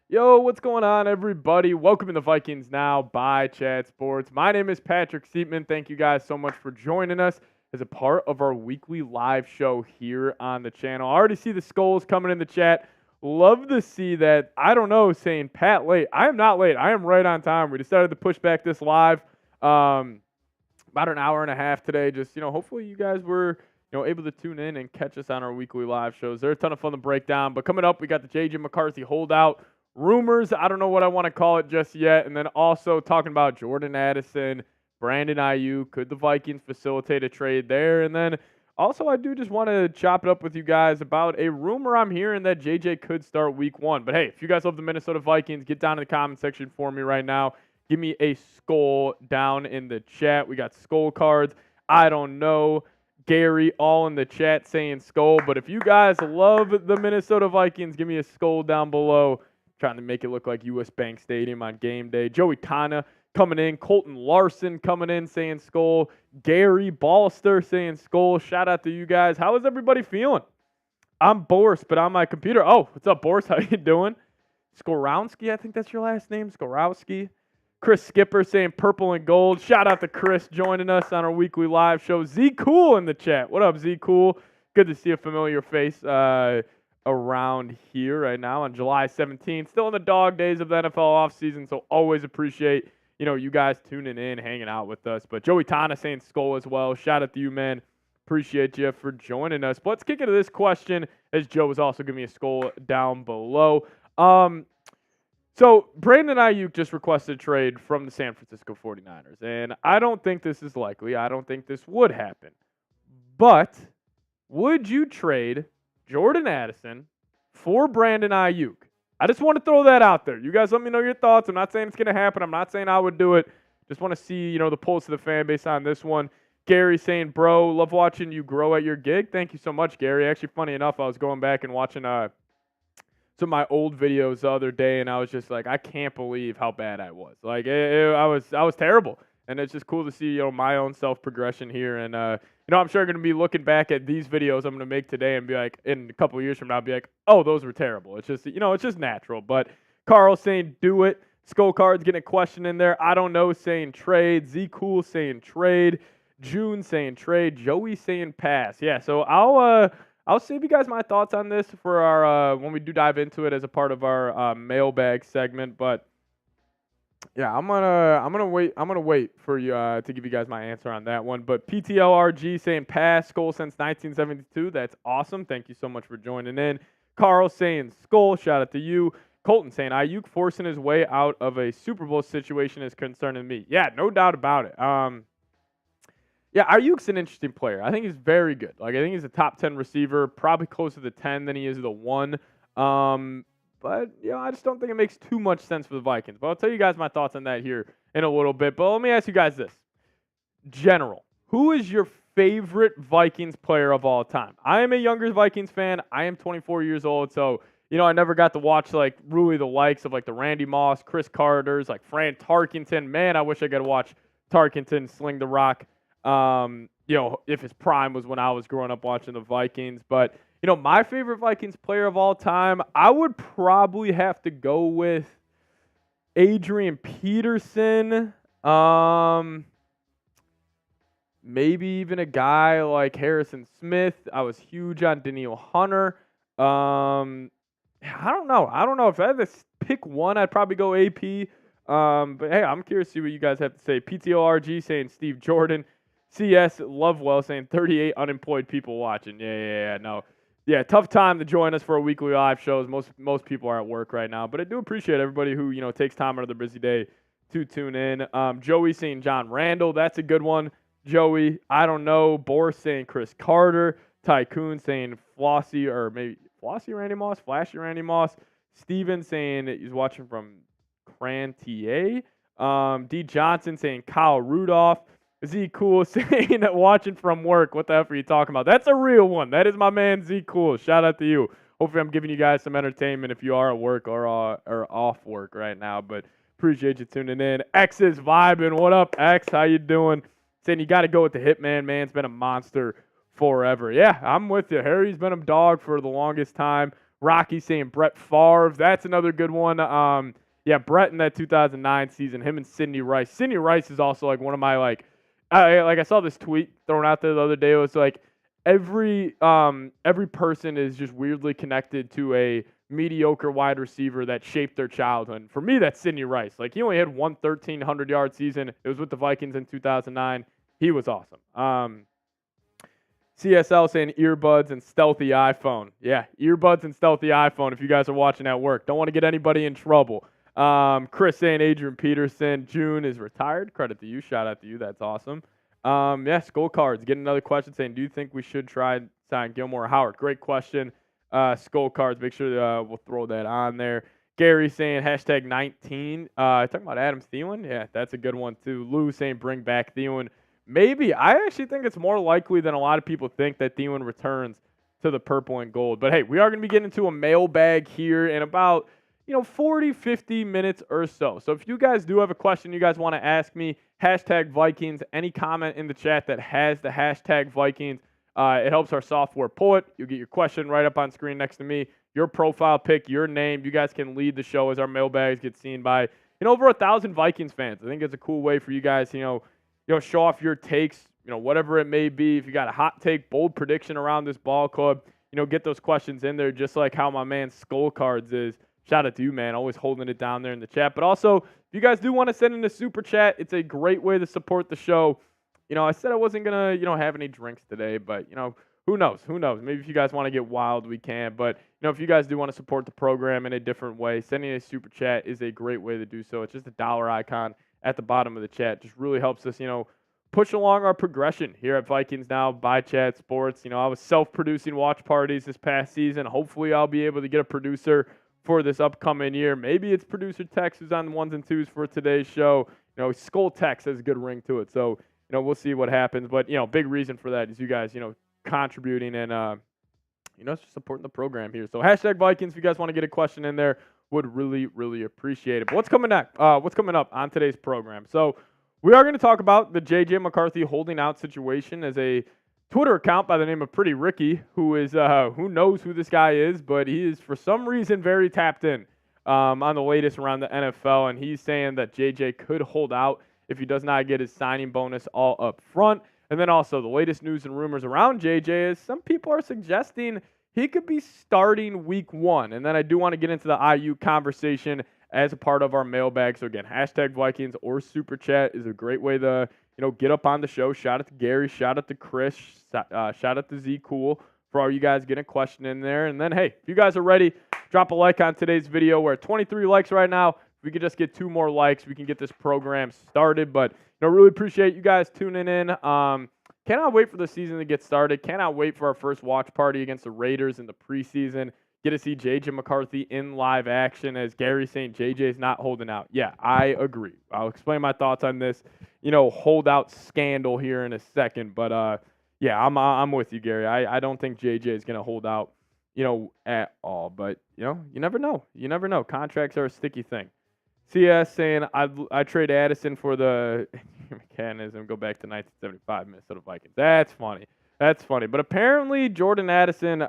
Yo, what's going on, everybody? Welcome to the Vikings Now by Chad Sports. My name is Patrick Siepman. Thank you guys so much for joining us as a part of our weekly live show here on the channel. I already see the skulls coming in the chat. Love to see that. I don't know, saying Pat late. I am not late. I am right on time. We decided to push back this live about an hour and a half today. Just, hopefully you guys were able to tune in and catch us on our weekly live shows. They're a ton of fun to break down. But coming up, we got the J.J. McCarthy holdout rumors. I don't know what I want to call it just yet. And then also talking about Jordan Addison, Brandon Aiyuk. Could the Vikings facilitate a trade there? And then also, I do just want to chop it up with you guys about a rumor I'm hearing that JJ could start week 1. But hey, if you guys love the Minnesota Vikings, get down in the comment section for me right now. Give me a skull down in the chat. We got skull cards. I don't know. Gary all in the chat saying skull. But if you guys love the Minnesota Vikings, give me a skull down below. Trying to make it look like US Bank Stadium on game day. Joey Tana coming in. Colton Larson coming in saying skull. Gary Ballster saying skull. Shout out to you guys. How is everybody feeling? I'm Boris, but on my computer. Oh, what's up, Boris? How you doing? Skorowski, I think that's your last name. Skorowski. Chris Skipper saying purple and gold. Shout out to Chris joining us on our weekly live show. Z Cool in the chat. What up, Z Cool? Good to see a familiar face around here right now on July 17th. Still in the dog days of the NFL offseason, so always appreciate, you guys tuning in, hanging out with us. But Joey Tana saying skull as well. Shout out to you, man. Appreciate you for joining us. But let's kick into this question, as Joe was also giving me a skull down below. So Brandon Aiyuk just requested a trade from the San Francisco 49ers, and I don't think this is likely. I don't think this would happen. But would you trade Jordan Addison for Brandon Aiyuk? I just want to throw that out there. You guys let me know your thoughts. I'm not saying it's going to happen. I'm not saying I would do it. Just want to see, the pulse of the fan base on this one. Gary saying, bro, love watching you grow at your gig. Thank you so much, Gary. Actually, funny enough, I was going back and watching some of my old videos the other day, and I was just like, I can't believe how bad I was. Like, I was terrible. And it's just cool to see, my own self-progression here. And, I'm sure going to be looking back at these videos I'm going to make today and be like, in a couple of years from now, I'll be like, oh, those were terrible. It's just, it's just natural. But Carl saying do it. Skull Cards getting a question in there. I don't know saying trade. Z Cool saying trade. June saying trade. Joey saying pass. Yeah, so I'll save you guys my thoughts on this for our when we do dive into it as a part of our mailbag segment. But yeah, I'm gonna wait for you to give you guys my answer on that one. But PTLRG saying pass skull since 1972. That's awesome. Thank you so much for joining in. Carl saying skull. Shout out to you. Colton saying Aiyuk forcing his way out of a Super Bowl situation is concerning me. Yeah, no doubt about it. Yeah, Aiyuk's an interesting player. I think he's very good. Like, I think he's a top 10 receiver, probably closer to 10 than he is the 1. But, I just don't think it makes too much sense for the Vikings. But I'll tell you guys my thoughts on that here in a little bit. But let me ask you guys this. General, who is your favorite Vikings player of all time? I am a younger Vikings fan. I am 24 years old, so, I never got to watch, like, really the likes of, like, the Randy Moss, Chris Carters, like, Fran Tarkenton. Man, I wish I got to watch Tarkenton sling the rock. If his prime was when I was growing up watching the Vikings. But, my favorite Vikings player of all time, I would probably have to go with Adrian Peterson. Maybe even a guy like Harrison Smith. I was huge on Danielle Hunter. I don't know. If I had to pick one, I'd probably go AP. But, hey, I'm curious to see what you guys have to say. PTORG saying Steve Jordan. CS Lovewell saying 38 unemployed people watching. No. Yeah, tough time to join us for a weekly live shows. Most people are at work right now, but I do appreciate everybody who, takes time out of their busy day to tune in. Joey saying John Randall. That's a good one. Joey, I don't know. Boris saying Chris Carter. Tycoon saying Flossie or maybe Flossie Randy Moss, Flashy Randy Moss. Steven saying he's watching from Crantier. D. Johnson saying Kyle Rudolph. Z Cool saying watching from work. What the F are you talking about? That's a real one. That is my man Z Cool. Shout out to you. Hopefully I'm giving you guys some entertainment if you are at work or off work right now. But appreciate you tuning in. X is vibing. What up, X? How you doing? Saying you got to go with the Hitman. Man's been a monster forever. Yeah, I'm with you. Harry's been a dog for the longest time. Rocky saying Brett Favre. That's another good one. Yeah, Brett in that 2009 season, him and Sidney Rice. Sidney Rice is also like one of my I saw this tweet thrown out there the other day. It was like every person is just weirdly connected to a mediocre wide receiver that shaped their childhood. For me, that's Sidney Rice. Like, he only had one 1,300-yard season. It was with the Vikings in 2009. He was awesome. CSL saying earbuds and stealthy iPhone. Yeah, earbuds and stealthy iPhone if you guys are watching at work. Don't want to get anybody in trouble. Chris saying Adrian Peterson. June is retired. Credit to you. Shout out to you. That's awesome. Yeah, Skull Cards. Getting another question saying, do you think we should try and sign Gilmore or Howard? Great question. Skull Cards. Make sure we'll throw that on there. Gary saying hashtag 19. Talking about Adam Thielen. Yeah, that's a good one too. Lou saying bring back Thielen. Maybe. I actually think it's more likely than a lot of people think that Thielen returns to the purple and gold. But hey, we are going to be getting into a mailbag here in about 40, 50 minutes or so. So if you guys do have a question you guys want to ask me, hashtag Vikings, any comment in the chat that has the hashtag Vikings, it helps our software pull it. You'll get your question right up on screen next to me, your profile pic, your name. You guys can lead the show as our mailbags get seen by over 1,000 Vikings fans. I think it's a cool way for you guys to show off your takes, whatever it may be. If you got a hot take, bold prediction around this ball club, get those questions in there, just like how my man Skull Cards is. Shout out to you, man, always holding it down there in the chat. But also, if you guys do want to send in a super chat, it's a great way to support the show. I said I wasn't going to, have any drinks today, but, who knows? Who knows? Maybe if you guys want to get wild, we can. But, if you guys do want to support the program in a different way, sending a super chat is a great way to do so. It's just a dollar icon at the bottom of the chat. Just really helps us, push along our progression here at Vikings Now by Chat Sports. I was self-producing watch parties this past season. Hopefully I'll be able to get a producer for this upcoming year. Maybe it's producer Tex who's on the ones and twos for today's show. Skull Tex has a good ring to it. So, we'll see what happens. But, big reason for that is you guys, contributing and, just supporting the program here. So hashtag Vikings, if you guys want to get a question in there, would really, really appreciate it. But what's coming next? What's coming up on today's program? So we are going to talk about the J.J. McCarthy holding out situation as a Twitter account by the name of Pretty Ricky, who is who knows who this guy is, but he is for some reason very tapped in on the latest around the NFL, and he's saying that J.J. could hold out if he does not get his signing bonus all up front. And then also the latest news and rumors around J.J. is some people are suggesting he could be starting week 1. And then I do want to get into the Aiyuk conversation as a part of our mailbag. So again, hashtag Vikings or Super Chat is a great way to get up on the show. Shout out to Gary, shout out to Chris, shout out to Z Cool for all you guys getting a question in there. And then, hey, if you guys are ready, drop a like on today's video. We're at 23 likes right now. If we could just get 2 more likes, we can get this program started. But really appreciate you guys tuning in. Cannot wait for the season to get started. Cannot wait for our first watch party against the Raiders in the preseason. Get to see J.J. McCarthy in live action, as Gary's saying J.J.'s not holding out. Yeah, I agree. I'll explain my thoughts on this, holdout scandal here in a second. But, yeah, I'm with you, Gary. I don't think J.J. is going to hold out, at all. But, you never know. You never know. Contracts are a sticky thing. CS saying I trade Addison for the mechanism, go back to 1975 Minnesota Vikings. That's funny. That's funny. But apparently Jordan Addison,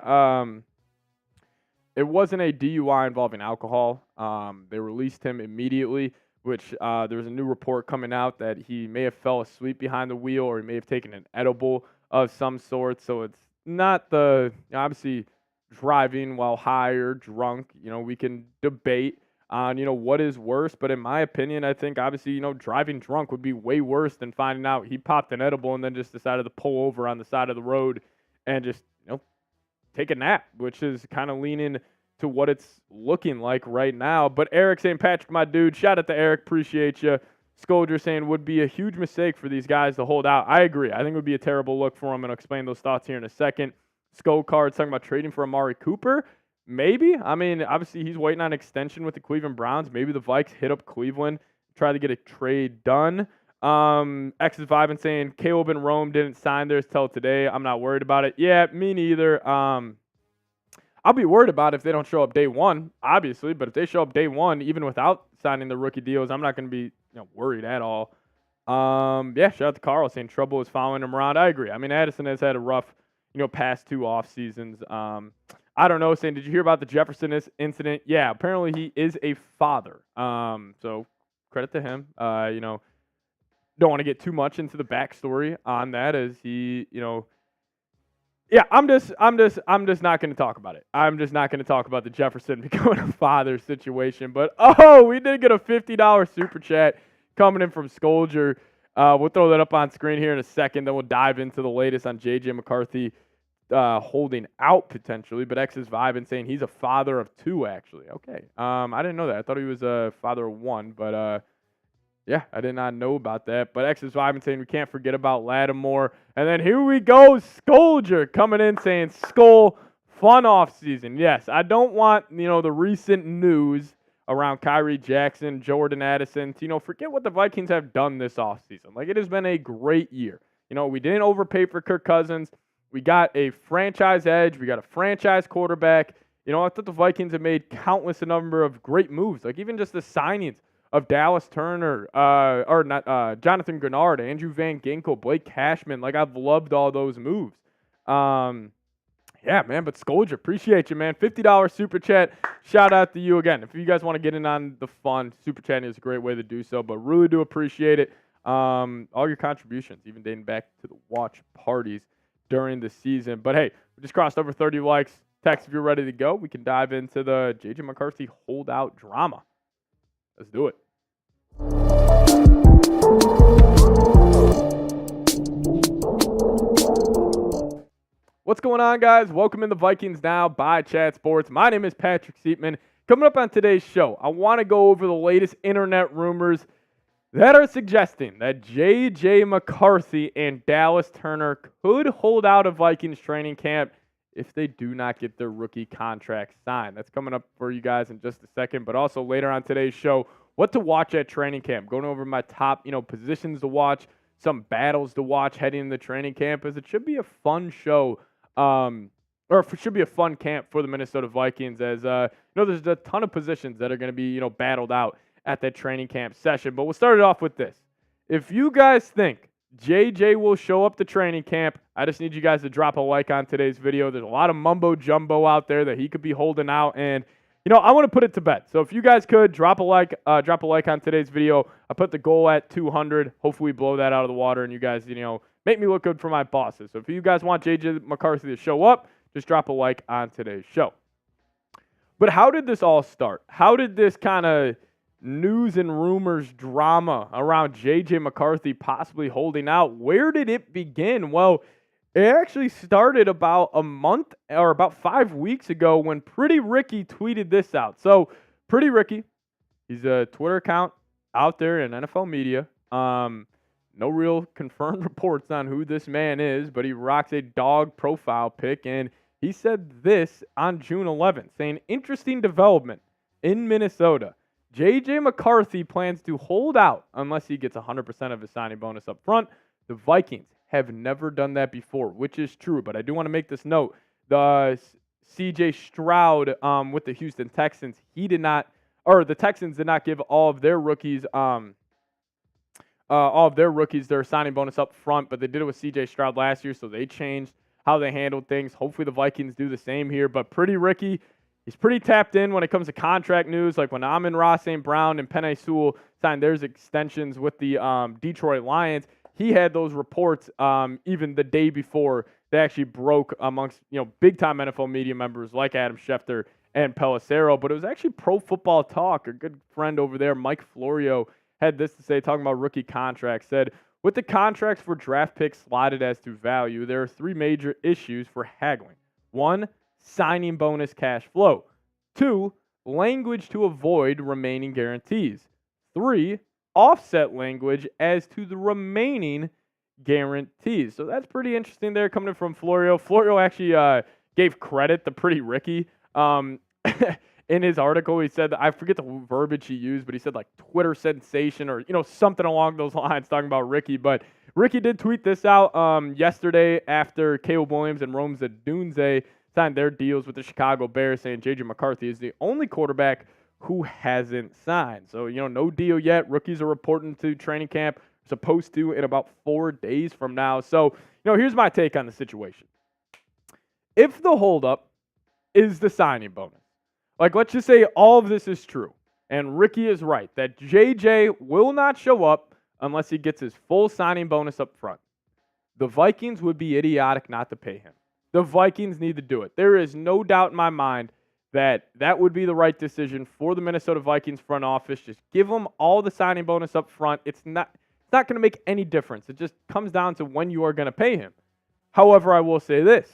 it wasn't a DUI involving alcohol. They released him immediately, which there was a new report coming out that he may have fell asleep behind the wheel or he may have taken an edible of some sort. So it's not the, obviously, driving while high or drunk. We can debate on, what is worse. But in my opinion, I think obviously, driving drunk would be way worse than finding out he popped an edible and then just decided to pull over on the side of the road and just, take a nap, which is kind of leaning to what it's looking like right now. But Eric saying, Patrick, my dude, shout out to Eric. Appreciate you. Scoldger saying, would be a huge mistake for these guys to hold out. I agree. I think it would be a terrible look for them, and I'll explain those thoughts here in a second. Skull Cards talking about trading for Amari Cooper. Maybe. I mean, obviously he's waiting on extension with the Cleveland Browns. Maybe the Vikes hit up Cleveland, try to get a trade done. X is vibing saying Caleb and Rome didn't sign theirs till today. I'm not worried about it. Yeah, me neither. I'll be worried about it if they don't show up day one, obviously. But if they show up day one, even without signing the rookie deals, I'm not going to be worried at all. Yeah, shout out to Carl saying trouble is following him around. I agree. I mean, Addison has had a rough, past 2 off seasons. I don't know, saying, did you hear about the Jefferson incident? Yeah, apparently he is a father. So credit to him. Don't want to get too much into the backstory on that, as he, yeah, I'm just not going to talk about it. I'm just not going to talk about the Jefferson becoming a father situation. But we did get a $50 super chat coming in from Skolger. We'll throw that up on screen here in a second. Then we'll dive into the latest on J.J. McCarthy holding out potentially. But X is vibing, saying he's a father of 2, actually. Okay. I didn't know that. I thought he was a father of 1, but yeah, I did not know about that. But X is vibing, saying we can't forget about Lattimore. And then here we go, Skolger coming in saying, Skol, fun off season. Yes, I don't want, the recent news around Kyrie Jackson, Jordan Addison to, forget what the Vikings have done this offseason. Like, it has been a great year. We didn't overpay for Kirk Cousins. We got a franchise edge. We got a franchise quarterback. I thought the Vikings have made countless a number of great moves, like even just the signings of Dallas Turner, Jonathan Grenard, Andrew Van Ginkel, Blake Cashman. Like, I've loved all those moves. Yeah, man, but Skolger, appreciate you, man. $50 super chat. Shout out to you again. If you guys want to get in on the fun, super chatting is a great way to do so, but really do appreciate it. All your contributions, even dating back to the watch parties during the season. But hey, we just crossed over 30 likes. Text if you're ready to go. We can dive into the J.J. McCarthy holdout drama. Let's do it. What's going on, guys? Welcome in the Vikings Now by Chat Sports. My name is Patrick Siepman. Coming up on today's show, I want to go over the latest internet rumors that are suggesting that J.J. McCarthy and Dallas Turner could hold out of Vikings training camp if they do not get their rookie contract signed. That's coming up for you guys in just a second, but also later on today's show, what to watch at training camp. Going over my top, positions to watch, some battles to watch heading into training camp, as it should be a fun show, or it should be a fun camp for the Minnesota Vikings, as there's a ton of positions that are going to be, battled out at that training camp session. But we'll start it off with this. If you guys think JJ will show up to training camp, I just need you guys to drop a like on today's video. There's a lot of mumbo jumbo out there that he could be holding out, and I want to put it to bed. So if you guys could drop a like on today's video. I put the goal at 200. Hopefully we blow that out of the water, and you guys, make me look good for my bosses. So if you guys want J.J. McCarthy to show up, just drop a like on today's show. But how did this all start? How did this kind of news and rumors drama around J.J. McCarthy possibly holding out, where did it begin? Well, it actually started about a month or about 5 weeks ago when Pretty Ricky tweeted this out. So Pretty Ricky, he's a Twitter account out there in NFL media. No real confirmed reports on who this man is, but he rocks a dog profile pic, and he said this on June 11th, saying, interesting development in Minnesota. J.J. McCarthy plans to hold out unless he gets 100% of his signing bonus up front. The Vikings have never done that before, which is true, but I do want to make this note. The C.J. Stroud with the Houston Texans, the Texans did not give all of their rookies their signing bonus up front, but they did it with C.J. Stroud last year, so they changed how they handled things. Hopefully the Vikings do the same here, but Pretty Ricky, he's pretty tapped in when it comes to contract news. Like when Amon-Ra St. Brown and Penei Sewell signed their extensions with the Detroit Lions, he had those reports even the day before they actually broke amongst big-time NFL media members like Adam Schefter and Pelissero. But it was actually Pro Football Talk. A good friend over there, Mike Florio, had this to say, talking about rookie contracts, said, with the contracts for draft picks slotted as to value, there are 3 major issues for haggling. 1, signing bonus cash flow. 2, language to avoid remaining guarantees. 3, offset language as to the remaining guarantees. So that's pretty interesting there coming from Florio. Florio actually gave credit to Pretty Ricky. In his article, he said, I forget the verbiage he used, but he said like Twitter sensation or, something along those lines talking about Ricky. But Ricky did tweet this out yesterday after Caleb Williams and Rome Odunze signed their deals with the Chicago Bears, saying J.J. McCarthy is the only quarterback who hasn't signed. So, no deal yet. Rookies are reporting to training camp, supposed to in about 4 days from now. So, here's my take on the situation. If the holdup is the signing bonus. Like, let's just say all of this is true, and Ricky is right, that JJ will not show up unless he gets his full signing bonus up front. The Vikings would be idiotic not to pay him. The Vikings need to do it. There is no doubt in my mind that that would be the right decision for the Minnesota Vikings front office. Just give them all the signing bonus up front. It's not going to make any difference. It just comes down to when you are going to pay him. However, I will say this.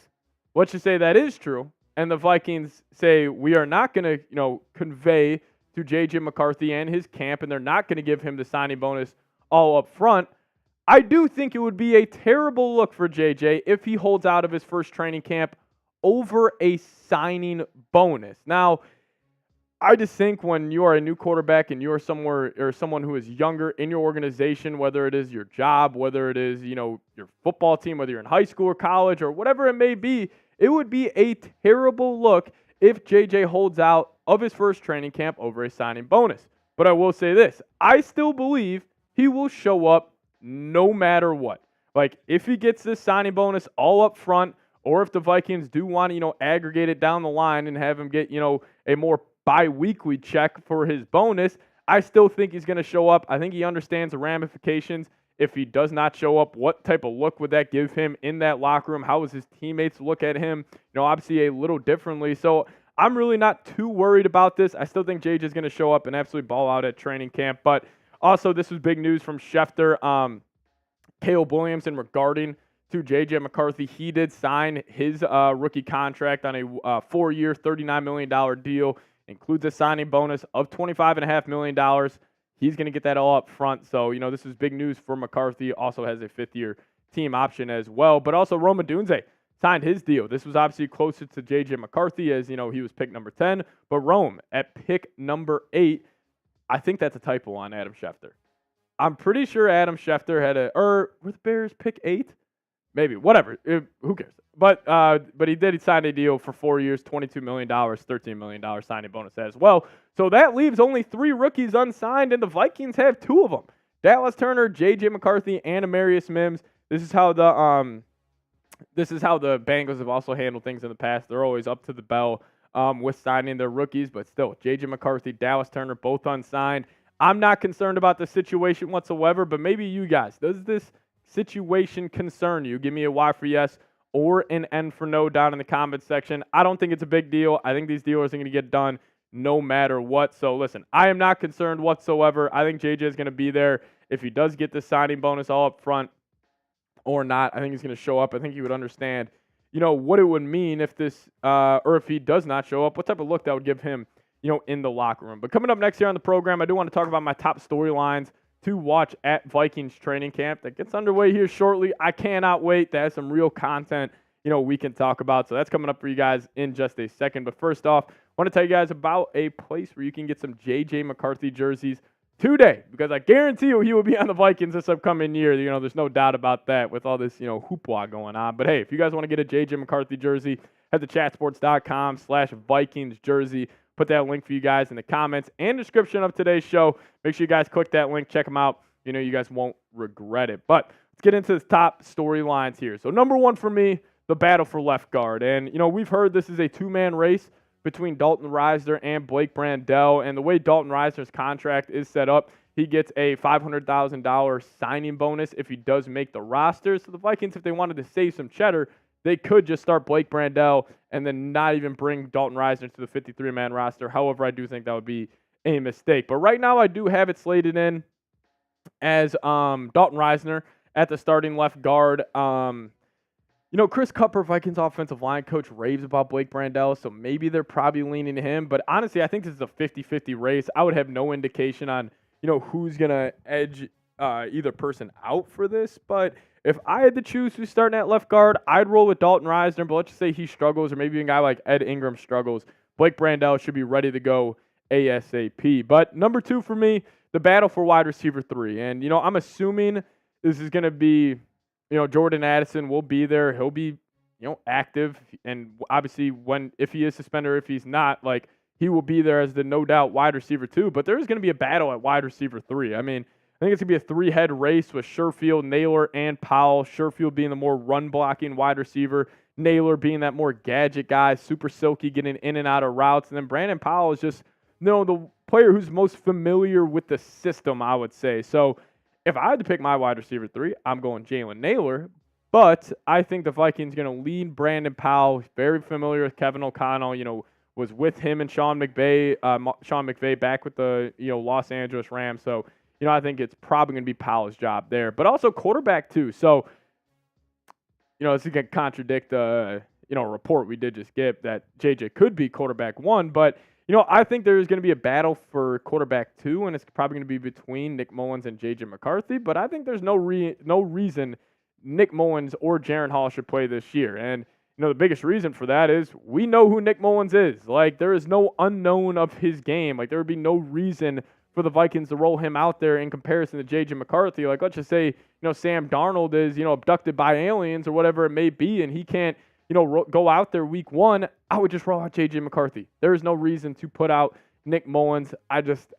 Let's just say that is true, and the Vikings say we are not going to, convey to J.J. McCarthy and his camp, and they're not going to give him the signing bonus all up front. I do think it would be a terrible look for JJ if he holds out of his first training camp over a signing bonus. Now, I just think when you are a new quarterback and you are somewhere or someone who is younger in your organization, whether it is your job, whether it is, your football team, whether you're in high school or college or whatever it may be, it would be a terrible look if JJ holds out of his first training camp over a signing bonus. But I will say this, I still believe he will show up no matter what. Like, if he gets this signing bonus all up front, or if the Vikings do want to, aggregate it down the line and have him get, a more bi-weekly check for his bonus, I still think he's going to show up. I think he understands the ramifications. If he does not show up, what type of look would that give him in that locker room? How does his teammates look at him? Obviously a little differently. So I'm really not too worried about this. I still think JJ is going to show up and absolutely ball out at training camp. But also, this was big news from Schefter. Caleb Williamson regarding to J.J. McCarthy. He did sign his rookie contract on a 4-year, $39 million deal. Includes a signing bonus of $25.5 million. He's going to get that all up front. So, this is big news for McCarthy. Also has a 5th-year team option as well. But also, Rome Odunze signed his deal. This was obviously closer to J.J. McCarthy as, he was pick number 10. But Rome at pick number 8. I think that's a typo on Adam Schefter. I'm pretty sure Adam Schefter had were the Bears pick 8? Maybe, whatever. Who cares? But he signed a deal for 4 years, $22 million, $13 million signing bonus as well. So that leaves only 3 rookies unsigned, and the Vikings have 2 of them. Dallas Turner, J.J. McCarthy, and Amarius Mims. This is how the Bengals have also handled things in the past. They're always up to the bell with signing their rookies, but still, J.J. McCarthy, Dallas Turner, both unsigned. I'm not concerned about the situation whatsoever, but maybe you guys. Does this situation concern you? Give me a Y for yes or an N for no down in the comments section. I don't think it's a big deal. I think these deals are going to get done no matter what. So listen, I am not concerned whatsoever. I think JJ is going to be there if he does get the signing bonus all up front or not. I think he's going to show up. I think he would understand, what it would mean if this or if he does not show up, what type of look that would give him, in the locker room. But coming up next here on the program, I do want to talk about my top storylines to watch at Vikings training camp that gets underway here shortly. I cannot wait to have some real content, we can talk about. So that's coming up for you guys in just a second. But first off, I want to tell you guys about a place where you can get some J.J. McCarthy jerseys today, because I guarantee you he will be on the Vikings this upcoming year. There's no doubt about that with all this, hoopla going on. But hey, if you guys want to get a J.J. McCarthy jersey, head to chatsports.com/Vikings jersey. Put that link for you guys in the comments and description of today's show. Make sure you guys click that link. Check them out. You guys won't regret it. But let's get into the top storylines here. So number 1 for me, the battle for left guard. And, we've heard this is a 2-man race between Dalton Risner and Blake Brandel. And the way Dalton Risner's contract is set up, he gets a $500,000 signing bonus if he does make the roster. So the Vikings, if they wanted to save some cheddar, they could just start Blake Brandel and then not even bring Dalton Risner to the 53-man roster. However, I do think that would be a mistake. But right now, I do have it slated in as Dalton Risner at the starting left guard. Chris Cupper, Vikings offensive line coach, raves about Blake Brandel, so maybe they're probably leaning to him. But honestly, I think this is a 50-50 race. I would have no indication on, who's going to edge either person out for this. But if I had to choose who's starting at left guard, I'd roll with Dalton Risner, but let's just say he struggles, or maybe a guy like Ed Ingram struggles. Blake Brandel should be ready to go ASAP. But number 2 for me, the battle for wide receiver 3. And, I'm assuming this is going to be, Jordan Addison will be there. He'll be, active. And obviously, if he is suspended or if he's not, he will be there as the no doubt wide receiver 2. But there is going to be a battle at wide receiver 3. I mean, I think it's going to be a 3-head race with Sherfield, Naylor, and Powell. Sherfield being the more run-blocking wide receiver, Naylor being that more gadget guy, super silky, getting in and out of routes. And then Brandon Powell is just, the player who's most familiar with the system, I would say. So if I had to pick my wide receiver 3, I'm going Jalen Naylor. But I think the Vikings are going to lean Brandon Powell. He's very familiar with Kevin O'Connell, was with him and Sean McVay back with the, Los Angeles Rams. So, I think it's probably going to be Powell's job there. But also quarterback too. So, it's going to contradict a report we did just get that JJ could be quarterback 1. But, I think there's going to be a battle for quarterback 2, and it's probably going to be between Nick Mullins and JJ McCarthy. But I think there's no reason Nick Mullins or Jaren Hall should play this year. And, the biggest reason for that is we know who Nick Mullins is. Like, there is no unknown of his game. Like, there would be no reason for the Vikings to roll him out there in comparison to J.J. McCarthy. Like, let's just say, Sam Darnold is, abducted by aliens or whatever it may be, and he can't, go out there week 1. I would just roll out J.J. McCarthy. There is no reason to put out Nick Mullins. I just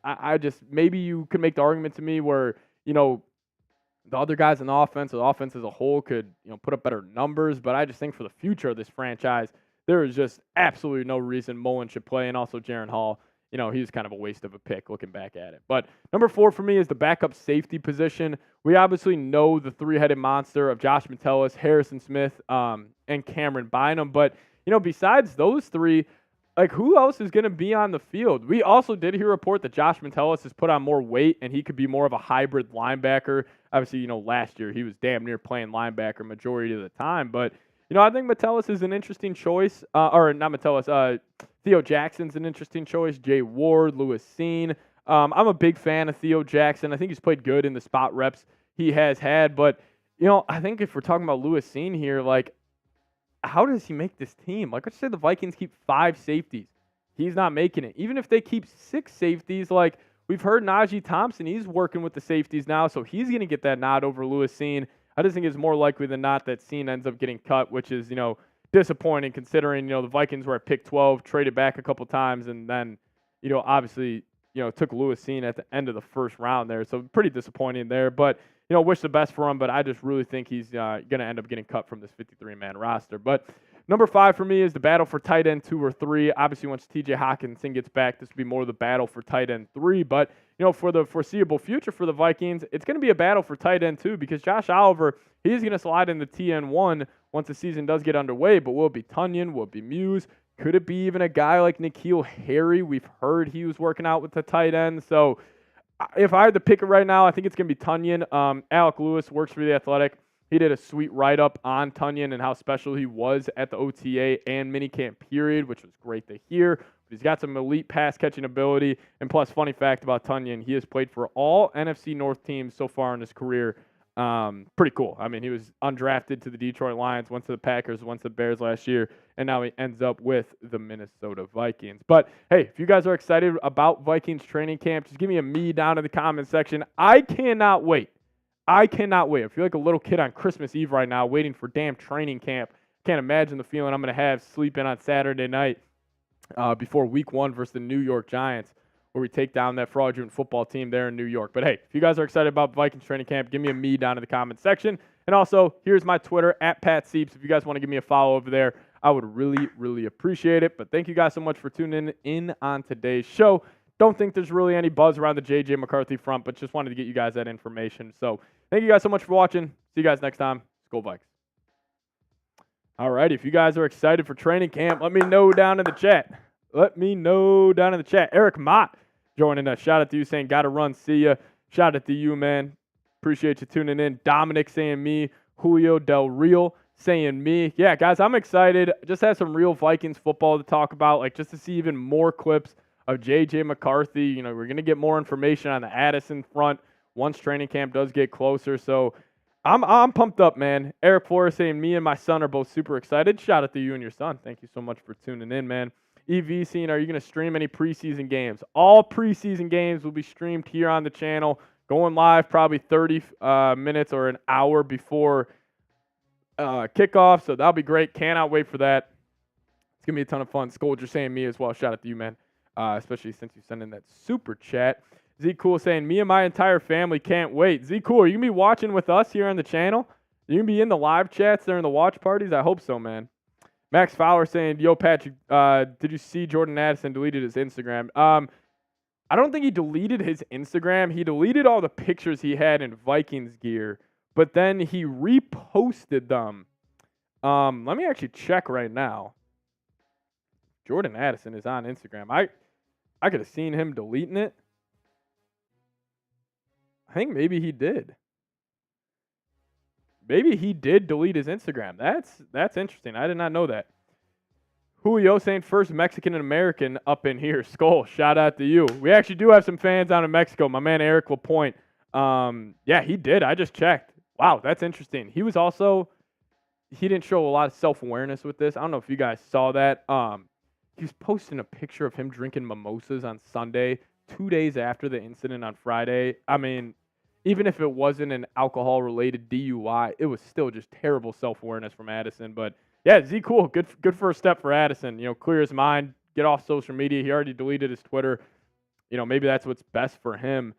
maybe you could make the argument to me where, the other guys in the offense as a whole could, put up better numbers. But I just think for the future of this franchise, there is just absolutely no reason Mullins should play. And also Jaren Hall, he's kind of a waste of a pick looking back at it. But number 4 for me is the backup safety position. We obviously know the three-headed monster of Josh Metellus, Harrison Smith, and Cameron Bynum. But, besides those 3, like, who else is going to be on the field? We also did hear a report that Josh Metellus has put on more weight and he could be more of a hybrid linebacker. Obviously, last year he was damn near playing linebacker majority of the time. But, I think Metellus is an interesting choice. Or not Metellus, Theo Jackson's an interesting choice. Jay Ward, Lewis Cine. I'm a big fan of Theo Jackson. I think he's played good in the spot reps he has had. But, I think if we're talking about Lewis Cine here, like, how does he make this team? Like, let's say the Vikings keep 5 safeties. He's not making it. Even if they keep 6 safeties, like, we've heard Najee Thompson, he's working with the safeties now, so he's going to get that nod over Lewis Cine. I just think it's more likely than not that Cine ends up getting cut, which is, disappointing considering, the Vikings were at pick 12, traded back a couple times, and then, obviously, took Lewis Cine at the end of the first round there. So pretty disappointing there. But, wish the best for him, but I just really think he's going to end up getting cut from this 53-man roster. But number 5 for me is the battle for tight end 2 or 3. Obviously, once TJ Hockenson gets back, this will be more of the battle for tight end 3. But, for the foreseeable future for the Vikings, it's going to be a battle for tight end 2 because Josh Oliver, he's going to slide into TN1 once the season does get underway. But will it be Tunyon? Will it be Muse? Could it be even a guy like N'Keal Harry? We've heard he was working out with the tight end. So if I had to pick it right now, I think it's going to be Tunyon. Alec Lewis works for The Athletic. He did a sweet write-up on Tunyon and how special he was at the OTA and minicamp period, which was great to hear. But he's got some elite pass-catching ability. And plus, funny fact about Tunyon, he has played for all NFC North teams so far in his career. Pretty cool. I mean, he was undrafted to the Detroit Lions, went to the Packers, went to the Bears last year, and now he ends up with the Minnesota Vikings. But, hey, if you guys are excited about Vikings training camp, just give me a me down in the comment section. I cannot wait. I feel like a little kid on Christmas Eve right now waiting for damn training camp. Can't imagine the feeling I'm going to have sleeping on Saturday night before week 1 versus the New York Giants, where we take down that fraudulent football team there in New York. But, hey, if you guys are excited about Vikings training camp, give me a me down in the comment section. And also, here's my Twitter, @PatSeeps. If you guys want to give me a follow over there, I would really, really appreciate it. But thank you guys so much for tuning in on today's show. Don't think there's really any buzz around the J.J. McCarthy front, but just wanted to get you guys that information. So thank you guys so much for watching. See you guys next time. Skol Vikes. All right, if you guys are excited for training camp, let me know down in the chat. Eric Mott joining us. Shout out to you saying, gotta run, see ya. Shout out to you, man. Appreciate you tuning in. Dominic saying me. Julio Del Real saying me. Yeah, guys, I'm excited. Just have some real Vikings football to talk about, like just to see even more clips of J.J. McCarthy. We're going to get more information on the Addison front once training camp does get closer. So I'm pumped up, man. Eric Flores saying me and my son are both super excited. Shout out to you and your son. Thank you so much for tuning in, man. EV saying, are you going to stream any preseason games? All preseason games will be streamed here on the channel, going live probably 30 minutes or an hour before kickoff. So that'll be great. Cannot wait for that. It's going to be a ton of fun. Scoldger saying me as well. Shout out to you, man. Especially since you sent in that super chat. Z Cool saying, me and my entire family can't wait. Z Cool, are you going to be watching with us here on the channel? You going to be in the live chats during the watch parties? I hope so, man. Max Fowler saying, yo, Patrick, did you see Jordan Addison deleted his Instagram? I don't think he deleted his Instagram. He deleted all the pictures he had in Vikings gear, but then he reposted them. Let me actually check right now. Jordan Addison is on Instagram. I could have seen him deleting it. I think maybe he did. Maybe he did delete his Instagram. That's interesting. I did not know that. Julio saying first Mexican and American up in here. Skull, shout out to you. We actually do have some fans out in Mexico. My man Eric Lapointe. Yeah, he did. I just checked. Wow, that's interesting. He didn't show a lot of self-awareness with this. I don't know if you guys saw that. He was posting a picture of him drinking mimosas on Sunday, 2 days after the incident on Friday. I mean, even if it wasn't an alcohol-related DUI, it was still just terrible self-awareness from Addison. But yeah, Z cool. Good first step for Addison. Clear his mind, get off social media. He already deleted his Twitter. Maybe that's what's best for him.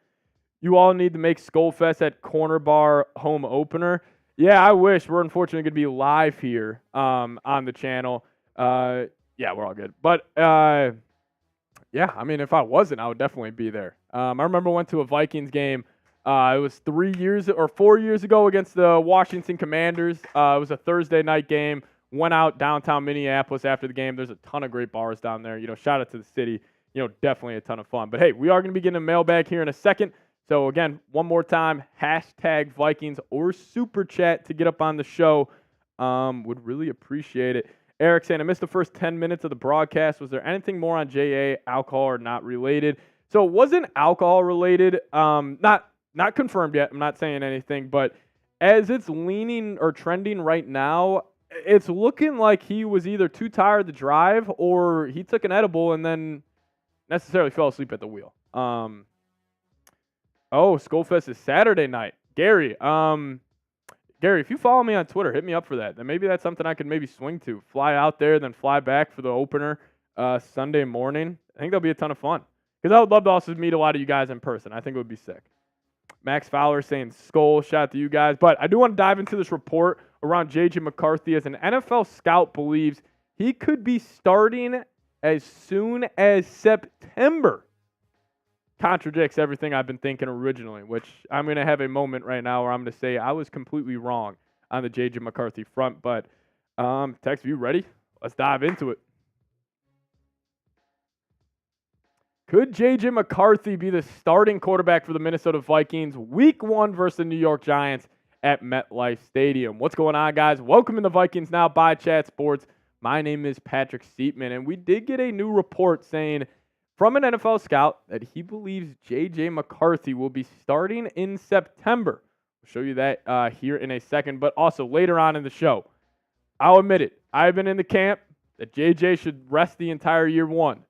You all need to make Skullfest at Corner Bar home opener. Yeah, I wish. We're unfortunately going to be live here on the channel. Yeah, we're all good. But yeah, I mean, if I wasn't, I would definitely be there. I remember I went to a Vikings game. It was 4 years ago against the Washington Commanders. It was a Thursday night game. Went out downtown Minneapolis after the game. There's a ton of great bars down there. Shout out to the city. Definitely a ton of fun. But hey, we are going to be getting a mailbag here in a second. So again, one more time, hashtag Vikings or super chat to get up on the show. Would really appreciate it. Eric saying, I missed the first 10 minutes of the broadcast. Was there anything more on JA, alcohol or not related? So it wasn't alcohol related. Not confirmed yet. I'm not saying anything, but as it's leaning or trending right now, it's looking like he was either too tired to drive or he took an edible and then necessarily fell asleep at the wheel. Skullfest is Saturday night. Gary, if you follow me on Twitter, hit me up for that. Then maybe that's something I could maybe swing to. Fly out there, then fly back for the opener Sunday morning. I think that'll be a ton of fun. Because I would love to also meet a lot of you guys in person. I think it would be sick. Max Fowler saying Skull, shout out to you guys. But I do want to dive into this report around J.J. McCarthy as an NFL scout believes he could be starting as soon as September. Contradicts everything I've been thinking originally, which I'm going to have a moment right now where I'm going to say I was completely wrong on the J.J. McCarthy front. But, Tex, you ready? Let's dive into it. Could J.J. McCarthy be the starting quarterback for the Minnesota Vikings Week 1 versus the New York Giants at MetLife Stadium? What's going on, guys? Welcome to the Vikings Now by Chat Sports. My name is Patrick Siepman, and we did get a new report saying from an NFL scout that he believes J.J. McCarthy will be starting in September. I'll show you that here in a second, but also later on in the show. I'll admit it. I've been in the camp that J.J. should rest the entire year one.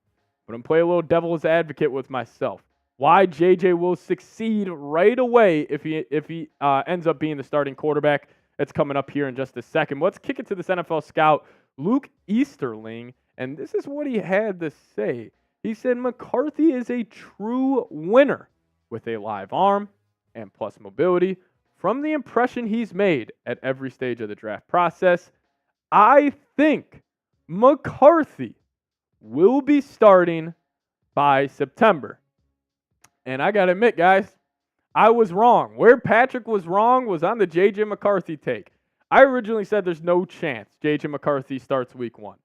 But I'm playing a little devil's advocate with myself. Why J.J. will succeed right away if he ends up being the starting quarterback. That's coming up here in just a second. Let's kick it to this NFL scout, Luke Easterling, and this is what he had to say. He said McCarthy is a true winner with a live arm and plus mobility. From the impression he's made at every stage of the draft process, I think McCarthy will be starting by September. And I got to admit, guys, I was wrong. Where Patrick was wrong was on the J.J. McCarthy take. I originally said there's no chance J.J. McCarthy starts Week 1.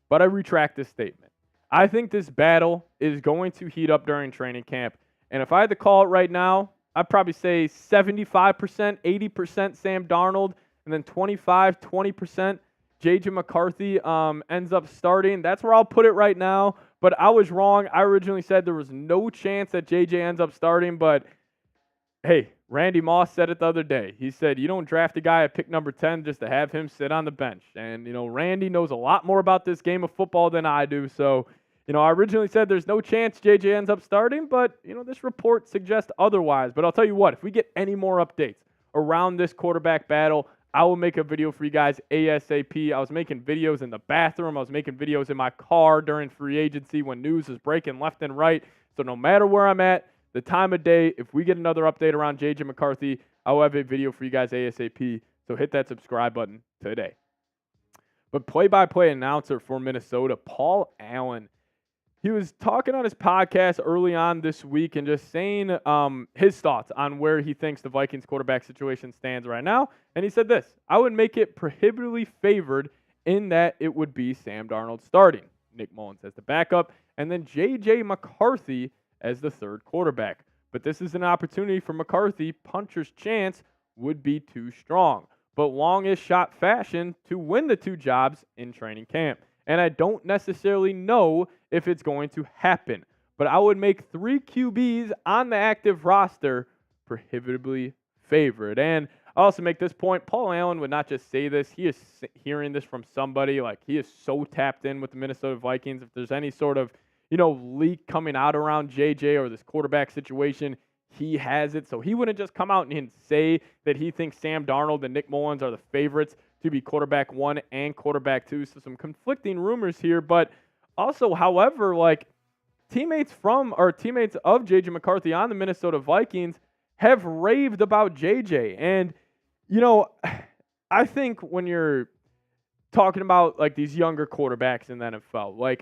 But I retract this statement. I think this battle is going to heat up during training camp. And if I had to call it right now, I'd probably say 75%, 80% Sam Darnold, and then 25, 20% J.J. McCarthy ends up starting. That's where I'll put it right now. But I was wrong. I originally said there was no chance that J.J. ends up starting. But, hey, Randy Moss said it the other day. He said, you don't draft a guy at pick number 10 just to have him sit on the bench. And, Randy knows a lot more about this game of football than I do. So, I originally said there's no chance J.J. ends up starting. But, this report suggests otherwise. But I'll tell you what, if we get any more updates around this quarterback battle, I will make a video for you guys ASAP. I was making videos in the bathroom. I was making videos in my car during free agency when news is breaking left and right. So no matter where I'm at, the time of day, if we get another update around J.J. McCarthy, I'll have a video for you guys ASAP. So hit that subscribe button today. But play-by-play announcer for Minnesota, Paul Allen, he was talking on his podcast early on this week and just saying his thoughts on where he thinks the Vikings quarterback situation stands right now. And he said this: I would make it prohibitively favored in that it would be Sam Darnold starting, Nick Mullins as the backup, and then J.J. McCarthy as the third quarterback. But this is an opportunity for McCarthy. Puncher's chance would be too strong, but longest shot fashion to win the two jobs in training camp. And I don't necessarily know if it's going to happen, but I would make 3 QBs on the active roster prohibitively favored. And I also make this point: Paul Allen would not just say this. He is hearing this from somebody. Like, he is so tapped in with the Minnesota Vikings. If there's any sort of, leak coming out around JJ or this quarterback situation, he has it. So he wouldn't just come out and say that he thinks Sam Darnold and Nick Mullins are the favorites to be quarterback 1 and quarterback 2. So some conflicting rumors here. But also, however, teammates of J.J. McCarthy on the Minnesota Vikings have raved about J.J. And, I think when you're talking about, these younger quarterbacks in the NFL,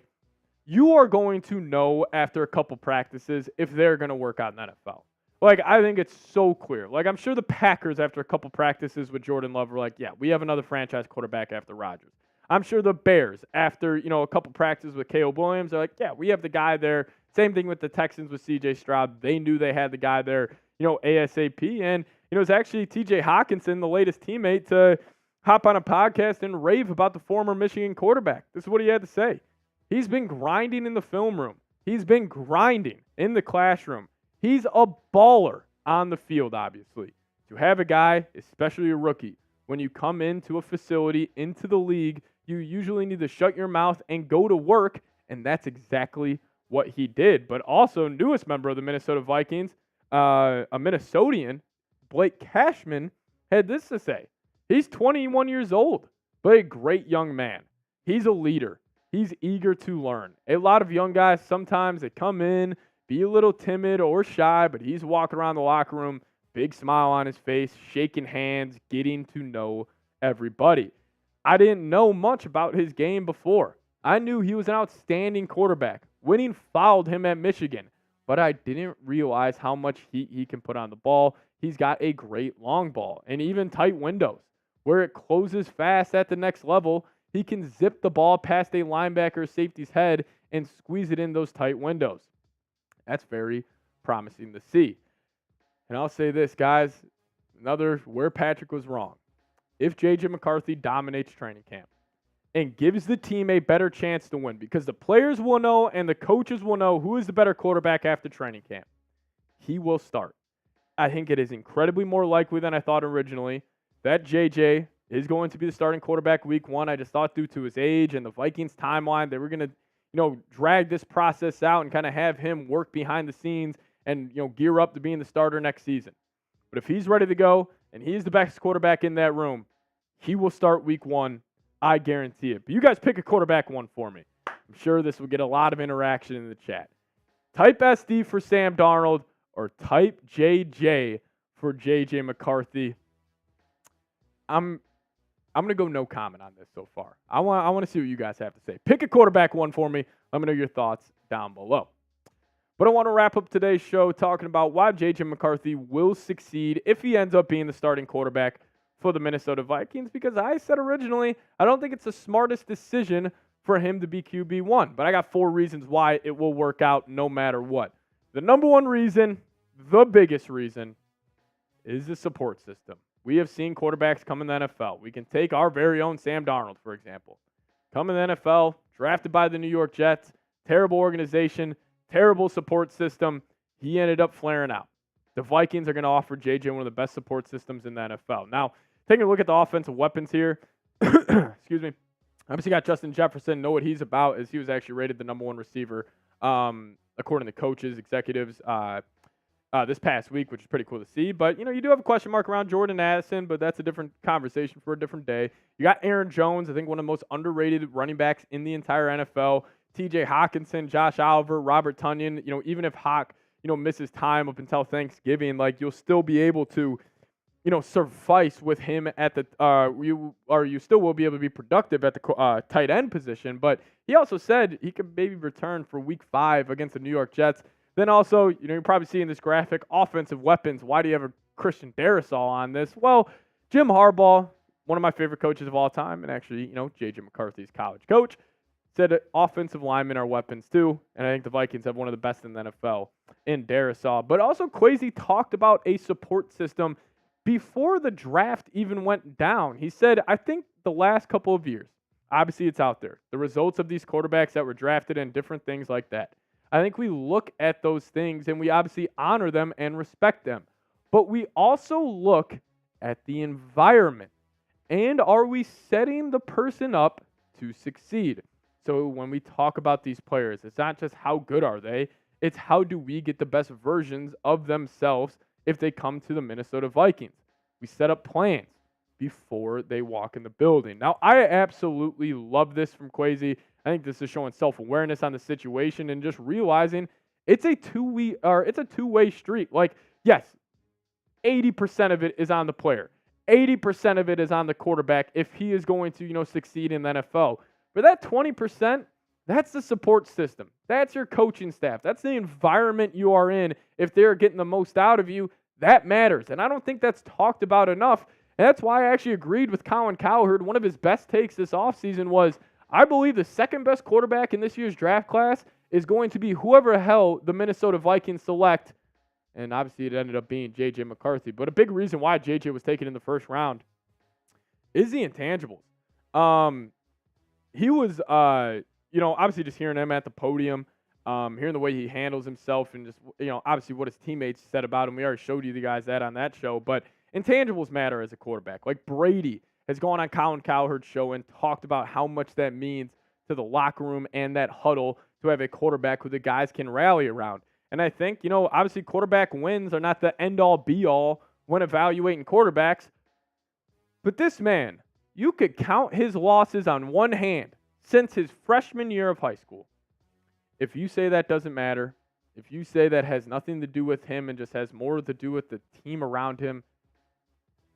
you are going to know after a couple practices if they're going to work out in the NFL. I think it's so clear. I'm sure the Packers, after a couple practices with Jordan Love, were yeah, we have another franchise quarterback after Rodgers. I'm sure the Bears, after, a couple practices with Caleb Williams, are yeah, we have the guy there. Same thing with the Texans with C.J. Stroud. They knew they had the guy there, ASAP. And, it's actually T.J. Hawkinson, the latest teammate, to hop on a podcast and rave about the former Michigan quarterback. This is what he had to say. He's been grinding in the film room. He's been grinding in the classroom. He's a baller on the field, obviously. To have a guy, especially a rookie, when you come into a facility, into the league, you usually need to shut your mouth and go to work, and that's exactly what he did. But also, newest member of the Minnesota Vikings, a Minnesotan, Blake Cashman, had this to say. He's 21 years old, but a great young man. He's a leader. He's eager to learn. A lot of young guys, sometimes they come in, be a little timid or shy, but he's walking around the locker room, big smile on his face, shaking hands, getting to know everybody. I didn't know much about his game before. I knew he was an outstanding quarterback. Winning fouled him at Michigan, but I didn't realize how much heat he can put on the ball. He's got a great long ball and even tight windows where it closes fast at the next level. He can zip the ball past a linebacker or safety's head and squeeze it in those tight windows. That's very promising to see. And I'll say this, guys, another where Patrick was wrong. If J.J. McCarthy dominates training camp and gives the team a better chance to win, because the players will know and the coaches will know who is the better quarterback after training camp, he will start. I think it is incredibly more likely than I thought originally that J.J. is going to be the starting quarterback week 1. I just thought due to his age and the Vikings timeline, they were going to drag this process out and kind of have him work behind the scenes and, gear up to being the starter next season. But if he's ready to go and he's the best quarterback in that room, he will start week 1. I guarantee it. But you guys pick a quarterback 1 for me. I'm sure this will get a lot of interaction in the chat. Type SD for Sam Darnold or type JJ for JJ McCarthy. I'm going to go no comment on this so far. I want to see what you guys have to say. Pick a quarterback 1 for me. Let me know your thoughts down below. But I want to wrap up today's show talking about why J.J. McCarthy will succeed if he ends up being the starting quarterback for the Minnesota Vikings, because I said originally I don't think it's the smartest decision for him to be QB1. But I got 4 reasons why it will work out no matter what. The number 1 reason, the biggest reason, is the support system. We have seen quarterbacks come in the NFL. We can take our very own Sam Darnold, for example. Come in the NFL, drafted by the New York Jets, terrible organization, terrible support system. He ended up flaring out. The Vikings are going to offer JJ one of the best support systems in the NFL. Now, taking a look at the offensive weapons here, excuse me, obviously got Justin Jefferson. Know what he's about, as he was actually rated the number 1 receiver, according to coaches, executives, this past week, which is pretty cool to see. But, you do have a question mark around Jordan Addison, but that's a different conversation for a different day. You got Aaron Jones, I think one of the most underrated running backs in the entire NFL. T.J. Hawkinson, Josh Oliver, Robert Tonyan. Even if Hawk, misses time up until Thanksgiving, you'll still be able to, suffice with him at the you still will be able to be productive at the tight end position. But he also said he could maybe return for Week 5 against the New York Jets. Then also, you're probably seeing this graphic, offensive weapons. Why do you have a Christian Darrisaw on this? Well, Jim Harbaugh, one of my favorite coaches of all time, and actually, J.J. McCarthy's college coach, said offensive linemen are weapons too, and I think the Vikings have one of the best in the NFL in Darrisaw. But also, Kwesi talked about a support system before the draft even went down. He said, I think the last couple of years, obviously it's out there, the results of these quarterbacks that were drafted and different things like that. I think we look at those things and we obviously honor them and respect them. But we also look at the environment. And are we setting the person up to succeed? So when we talk about these players, it's not just how good are they, it's how do we get the best versions of themselves if they come to the Minnesota Vikings. We set up plans before they walk in the building. Now, I absolutely love this from Kwesi. I think this is showing self-awareness on the situation and just realizing it's a two-way street. Like, yes, 80% of it is on the player. 80% of it is on the quarterback if he is going to, succeed in the NFL. But that 20%, that's the support system. That's your coaching staff. That's the environment you are in. If they're getting the most out of you, that matters. And I don't think that's talked about enough. And that's why I actually agreed with Colin Cowherd. One of his best takes this offseason was, I believe the second best quarterback in this year's draft class is going to be whoever the hell the Minnesota Vikings select. And obviously it ended up being J.J. McCarthy. But a big reason why J.J. was taken in the first round is the intangibles. He was, obviously just hearing him at the podium, hearing the way he handles himself and just, obviously what his teammates said about him. We already showed you guys that on that show. But intangibles matter as a quarterback. Like Brady has gone on Colin Cowherd's show and talked about how much that means to the locker room and that huddle to have a quarterback who the guys can rally around. And I think, obviously quarterback wins are not the end-all, be-all when evaluating quarterbacks. But this man, you could count his losses on one hand since his freshman year of high school. If you say that doesn't matter, if you say that has nothing to do with him and just has more to do with the team around him,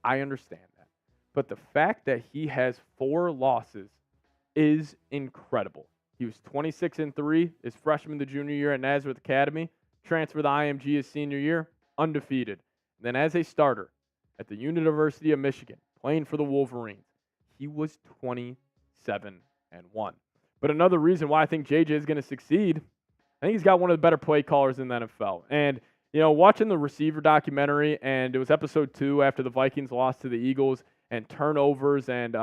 I understand that. But the fact that he has 4 losses is incredible. He was 26-3 his freshman to junior year at Nazareth Academy, transferred to IMG his senior year, undefeated. And then as a starter at the University of Michigan, playing for the Wolverines, he was 27-1. But another reason why I think JJ is going to succeed, I think he's got one of the better play callers in the NFL. And, watching the receiver documentary, and it was episode 2 after the Vikings lost to the Eagles, and turnovers and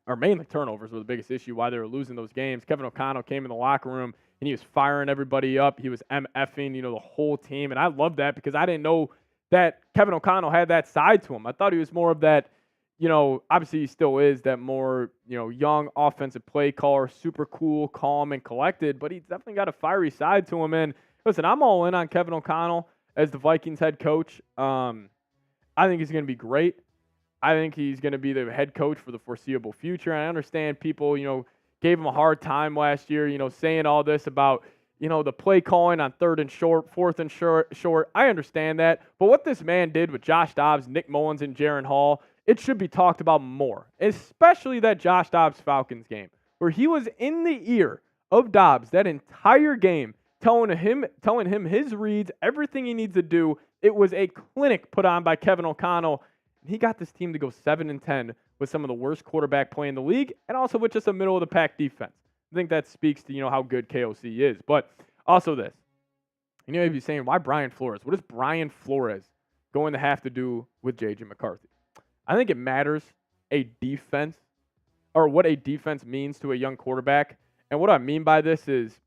or mainly turnovers were the biggest issue why they were losing those games. Kevin O'Connell came in the locker room and he was firing everybody up. He was MFing, the whole team. And I loved that because I didn't know that Kevin O'Connell had that side to him. I thought he was more of that, obviously he still is that more, young offensive play caller, super cool, calm, and collected, but he's definitely got a fiery side to him. And listen, I'm all in on Kevin O'Connell as the Vikings head coach. I think he's going to be great. I think he's going to be the head coach for the foreseeable future. And I understand people, gave him a hard time last year, saying all this about, the play calling on 3rd and short, 4th and short. I understand that. But what this man did with Josh Dobbs, Nick Mullins, and Jaron Hall, it should be talked about more, especially that Josh Dobbs Falcons game where he was in the ear of Dobbs that entire game, telling him his reads, everything he needs to do. It was a clinic put on by Kevin O'Connell. He got this team to go 7-10 with some of the worst quarterback play in the league and also with just a middle-of-the-pack defense. I think that speaks to, how good KOC is. But also this. You may be saying, why Brian Flores? What is Brian Flores going to have to do with J.J. McCarthy? I think it matters a defense or what a defense means to a young quarterback. And what I mean by this is,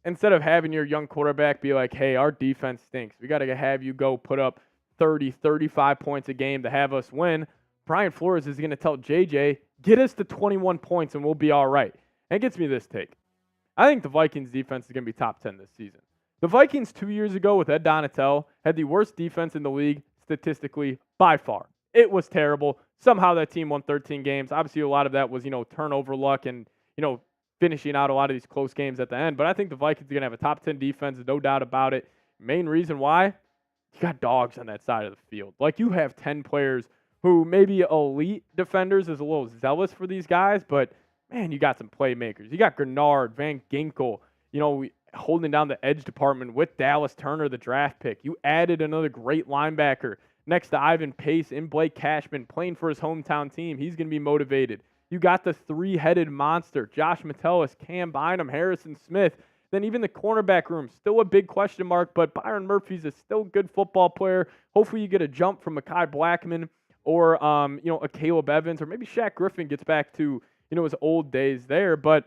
instead of having your young quarterback be like, hey, our defense stinks. We got to have you go put up 30, 35 points a game to have us win. Brian Flores is going to tell JJ, get us to 21 points and we'll be all right. And it gets me this take. I think the Vikings defense is going to be top 10 this season. The Vikings 2 years ago with Ed Donatel had the worst defense in the league statistically by far. It was terrible. Somehow that team won 13 games. Obviously a lot of that was, turnover luck and, finishing out a lot of these close games at the end. But I think the Vikings are going to have a top 10 defense, no doubt about it. Main reason why? you got dogs on that side of the field. Like, you have 10 players who maybe elite defenders is a little zealous for these guys, but, man, you got some playmakers. You got Grenard, Van Ginkel, holding down the edge department with Dallas Turner, the draft pick. You added another great linebacker next to Ivan Pace and Blake Cashman playing for his hometown team. He's going to be motivated. You got the three-headed monster, Josh Metellus, Cam Bynum, Harrison Smith. Then even the cornerback room, still a big question mark, but Byron Murphy's a still good football player. Hopefully you get a jump from Mekhi Blackman or, a Caleb Evans, or maybe Shaq Griffin gets back to, his old days there. But,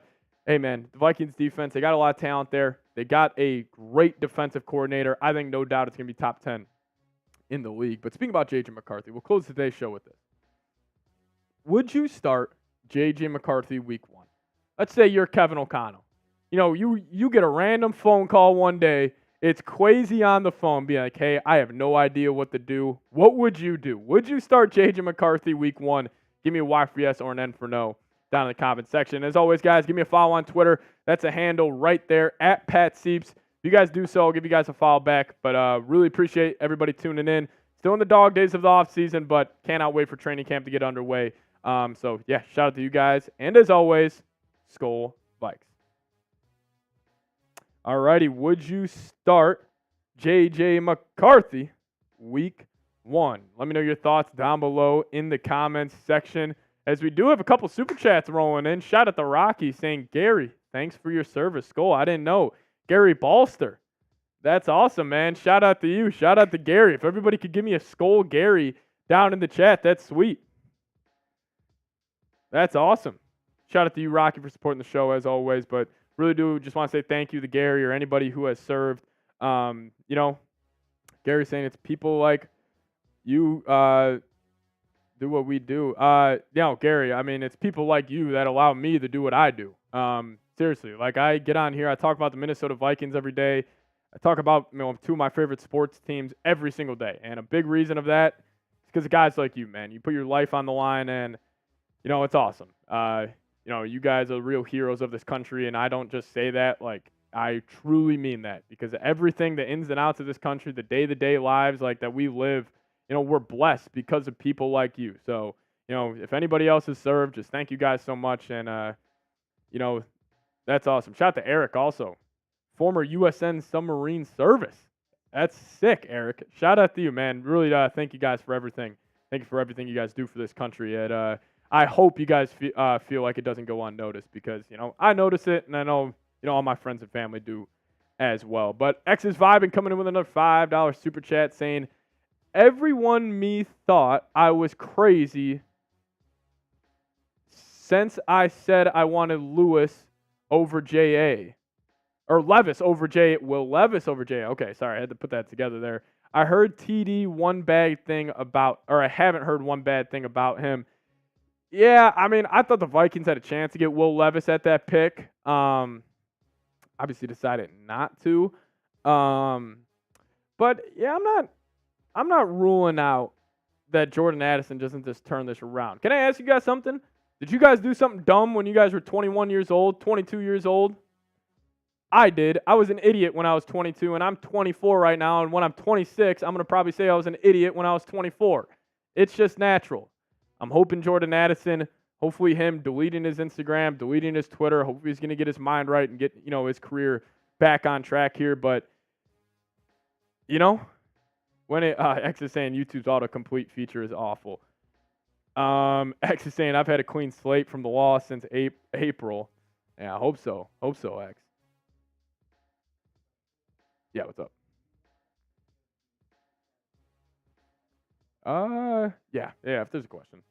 hey, man, the Vikings defense, they got a lot of talent there. They got a great defensive coordinator. I think no doubt it's going to be top 10 in the league. But speaking about J.J. McCarthy, we'll close today's show with this. Would you start J.J. McCarthy week 1? Let's say you're Kevin O'Connell. You get a random phone call one day. It's Quasi on the phone being like, hey, I have no idea what to do. What would you do? Would you start J.J. McCarthy week 1? Give me a Y for yes or an N for no down in the comment section. As always, guys, give me a follow on Twitter. That's a handle right there, at Pat Sieps. If you guys do so, I'll give you guys a follow back. But really appreciate everybody tuning in. Still in the dog days of the offseason, but cannot wait for training camp to get underway. So, yeah, shout out to you guys. And as always, Skol Vikes. Alrighty, would you start J.J. McCarthy week 1? Let me know your thoughts down below in the comments section. As we do have a couple super chats rolling in. Shout out to Rocky saying, Gary, thanks for your service. Skol, I didn't know. Gary Balster. That's awesome, man. Shout out to you. Shout out to Gary. If everybody could give me a Skol Gary down in the chat, that's sweet. That's awesome. Shout out to you, Rocky, for supporting the show as always. But really do just want to say thank you to Gary or anybody who has served. Gary's saying it's people like you do what we do. Gary, I mean, it's people like you that allow me to do what I do. Seriously, like I get on here, I talk about the Minnesota Vikings every day. I talk about two of my favorite sports teams every single day. And a big reason of that is because of guys like you, man. You put your life on the line and, it's awesome. You guys are real heroes of this country, and I don't just say that. Like, I truly mean that because everything, the ins and outs of this country, the day-to-day lives like that we live, we're blessed because of people like you. So, if anybody else has served, just thank you guys so much. And, that's awesome. Shout out to Eric also, former USN submarine service. That's sick, Eric. Shout out to you, man. Really, thank you guys for everything. Thank you for everything you guys do for this country. And, I hope you guys feel like it doesn't go unnoticed because, I notice it, and I know, all my friends and family do as well. But X is vibing, coming in with another $5 super chat saying, everyone me thought I was crazy since I said I wanted Lewis over J.A. Or Levis over J. Will Levis over J.A. Okay, sorry, I had to put that together there. I heard TD one bad thing about, or I haven't heard one bad thing about him. Yeah, I mean, I thought the Vikings had a chance to get Will Levis at that pick. Obviously decided not to. But yeah, I'm not ruling out that Jordan Addison doesn't just turn this around. Can I ask you guys something? Did you guys do something dumb when you guys were 21 years old, 22 years old? I did. I was an idiot when I was 22, and I'm 24 right now, and when I'm 26, I'm going to probably say I was an idiot when I was 24. It's just natural. I'm hoping Jordan Addison, hopefully him deleting his Instagram, deleting his Twitter, hopefully he's going to get his mind right and get, his career back on track here. But, when X is saying YouTube's autocomplete feature is awful. X is saying I've had a clean slate from the law since April. Yeah, I hope so. Hope so, X. Yeah, what's up? Yeah, if there's a question.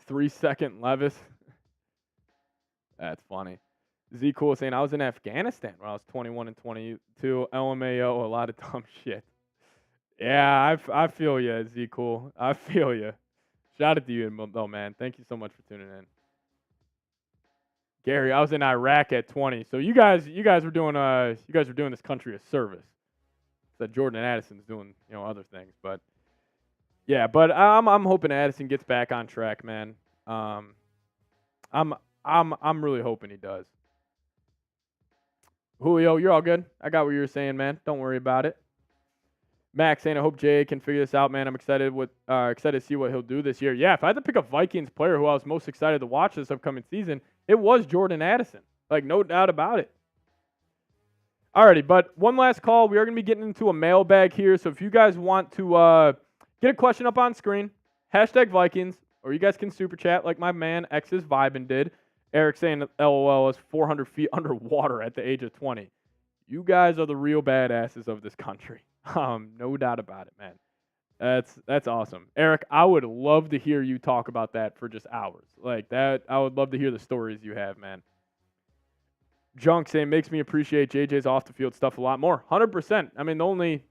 3-second Levis. That's funny. Z Cool saying I was in Afghanistan when I was 21 and 22. LMAO, a lot of dumb shit. Yeah, I feel you, Z Cool. I feel you. Shout out to you, though, man. Thank you so much for tuning in. Gary, I was in Iraq at 20. So you guys were doing this country a service. That Jordan Addison's doing other things, but yeah, but I'm hoping Addison gets back on track, man. I'm really hoping he does. Julio, you're all good. I got what you were saying, man. Don't worry about it. Max saying, I hope Jay can figure this out, man. I'm excited to see what he'll do this year. Yeah, if I had to pick a Vikings player who I was most excited to watch this upcoming season, it was Jordan Addison. Like, no doubt about it. Alrighty, but one last call. We are going to be getting into a mailbag here. So if you guys want to get a question up on screen, hashtag Vikings, or you guys can super chat like my man X's Vibin did. Eric saying that LOL is 400 feet underwater at the age of 20. You guys are the real badasses of this country. No doubt about it, man. That's awesome. Eric, I would love to hear you talk about that for just hours. Like that, I would love to hear the stories you have, man. Junk saying makes me appreciate JJ's off the field stuff a lot more. 100%. I mean, the only,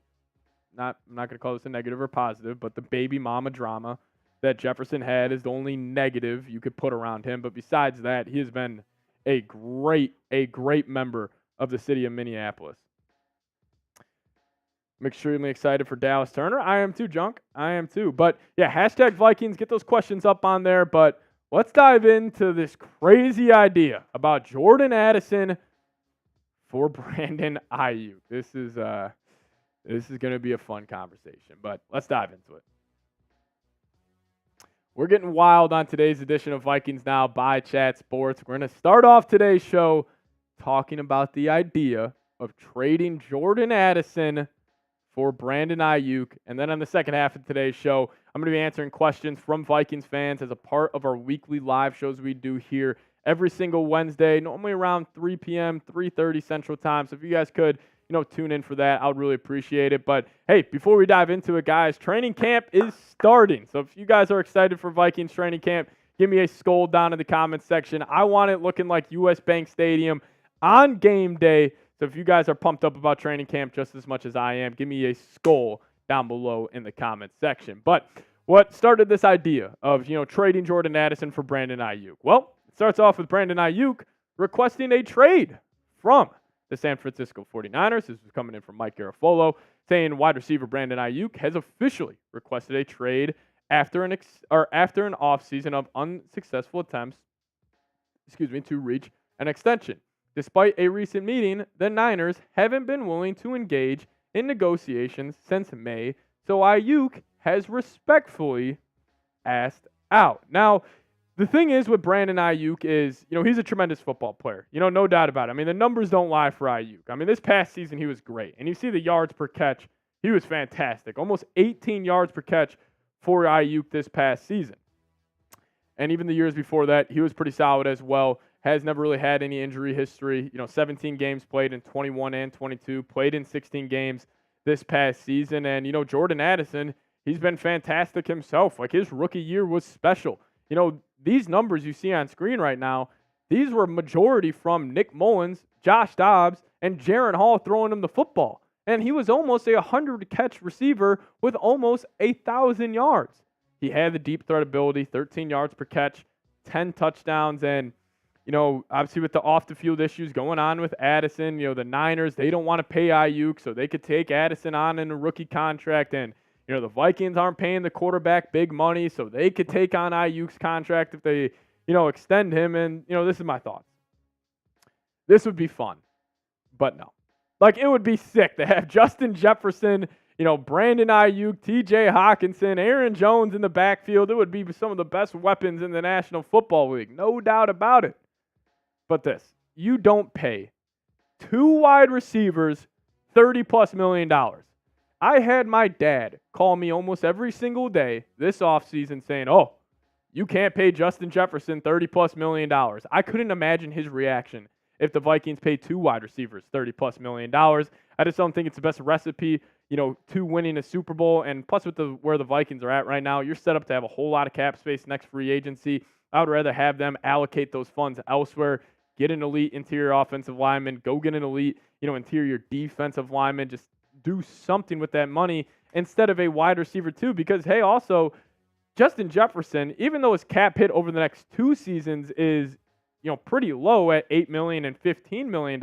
I'm not going to call this a negative or positive, but the baby mama drama that Jefferson had is the only negative you could put around him. But besides that, he has been a great member of the city of Minneapolis. I'm extremely excited for Dallas Turner. I am too, Junk. I am too. But yeah, hashtag Vikings. Get those questions up on there. But let's dive into this crazy idea about Jordan Addison for Brandon Aiyuk. This is going to be a fun conversation. But let's dive into it. We're getting wild on today's edition of Vikings Now by Chat Sports. We're going to start off today's show talking about the idea of trading Jordan Addison for Brandon Aiyuk. And then on the second half of today's show, I'm going to be answering questions from Vikings fans as a part of our weekly live shows we do here every single Wednesday, normally around 3 p.m., 3:30 Central Time. So if you guys could, tune in for that, I would really appreciate it. But hey, before we dive into it, guys, training camp is starting. So if you guys are excited for Vikings training camp, give me a skull down in the comments section. I want it looking like US Bank Stadium on game day. So if you guys are pumped up about training camp just as much as I am, give me a skull down below in the comments section. But what started this idea of, trading Jordan Addison for Brandon Aiyuk? Well, it starts off with Brandon Aiyuk requesting a trade from the San Francisco 49ers. This was coming in from Mike Garafolo, saying wide receiver Brandon Aiyuk has officially requested a trade after an offseason of unsuccessful attempts, to reach an extension. Despite a recent meeting, the Niners haven't been willing to engage in negotiations since May, so Aiyuk has respectfully asked out. Now, the thing is with Brandon Aiyuk is, he's a tremendous football player. No doubt about it. I mean, the numbers don't lie for Aiyuk. I mean, this past season he was great. And you see the yards per catch, he was fantastic. Almost 18 yards per catch for Aiyuk this past season. And even the years before that, he was pretty solid as well. Has never really had any injury history. 17 games played in 21 and 22, played in 16 games this past season. And, Jordan Addison, he's been fantastic himself. Like, his rookie year was special. These numbers you see on screen right now, these were majority from Nick Mullins, Josh Dobbs, and Jaron Hall throwing him the football. And he was almost a 100-catch receiver with almost 1,000 yards. He had the deep threat ability, 13 yards per catch, 10 touchdowns, and obviously with the off-the-field issues going on with Addison, the Niners, they don't want to pay Aiyuk, so they could take Addison on in a rookie contract. And, the Vikings aren't paying the quarterback big money, so they could take on Aiyuk's contract if they, extend him. And, this is my thoughts. This would be fun, but no. Like, it would be sick to have Justin Jefferson, Brandon Aiyuk, T.J. Hawkinson, Aaron Jones in the backfield. It would be some of the best weapons in the National Football League, no doubt about it. But this, you don't pay two wide receivers $30+ million. I had my dad call me almost every single day this offseason saying, oh, you can't pay Justin Jefferson $30+ million. I couldn't imagine his reaction if the Vikings paid two wide receivers $30+ million. I just don't think it's the best recipe, to winning a Super Bowl. And plus with where the Vikings are at right now, you're set up to have a whole lot of cap space next free agency. I would rather have them allocate those funds elsewhere. Get an elite interior offensive lineman. Go get an elite, interior defensive lineman. Just do something with that money instead of a wide receiver too. Because, hey, also, Justin Jefferson, even though his cap hit over the next 2 seasons is, pretty low at $8 million and $15 million,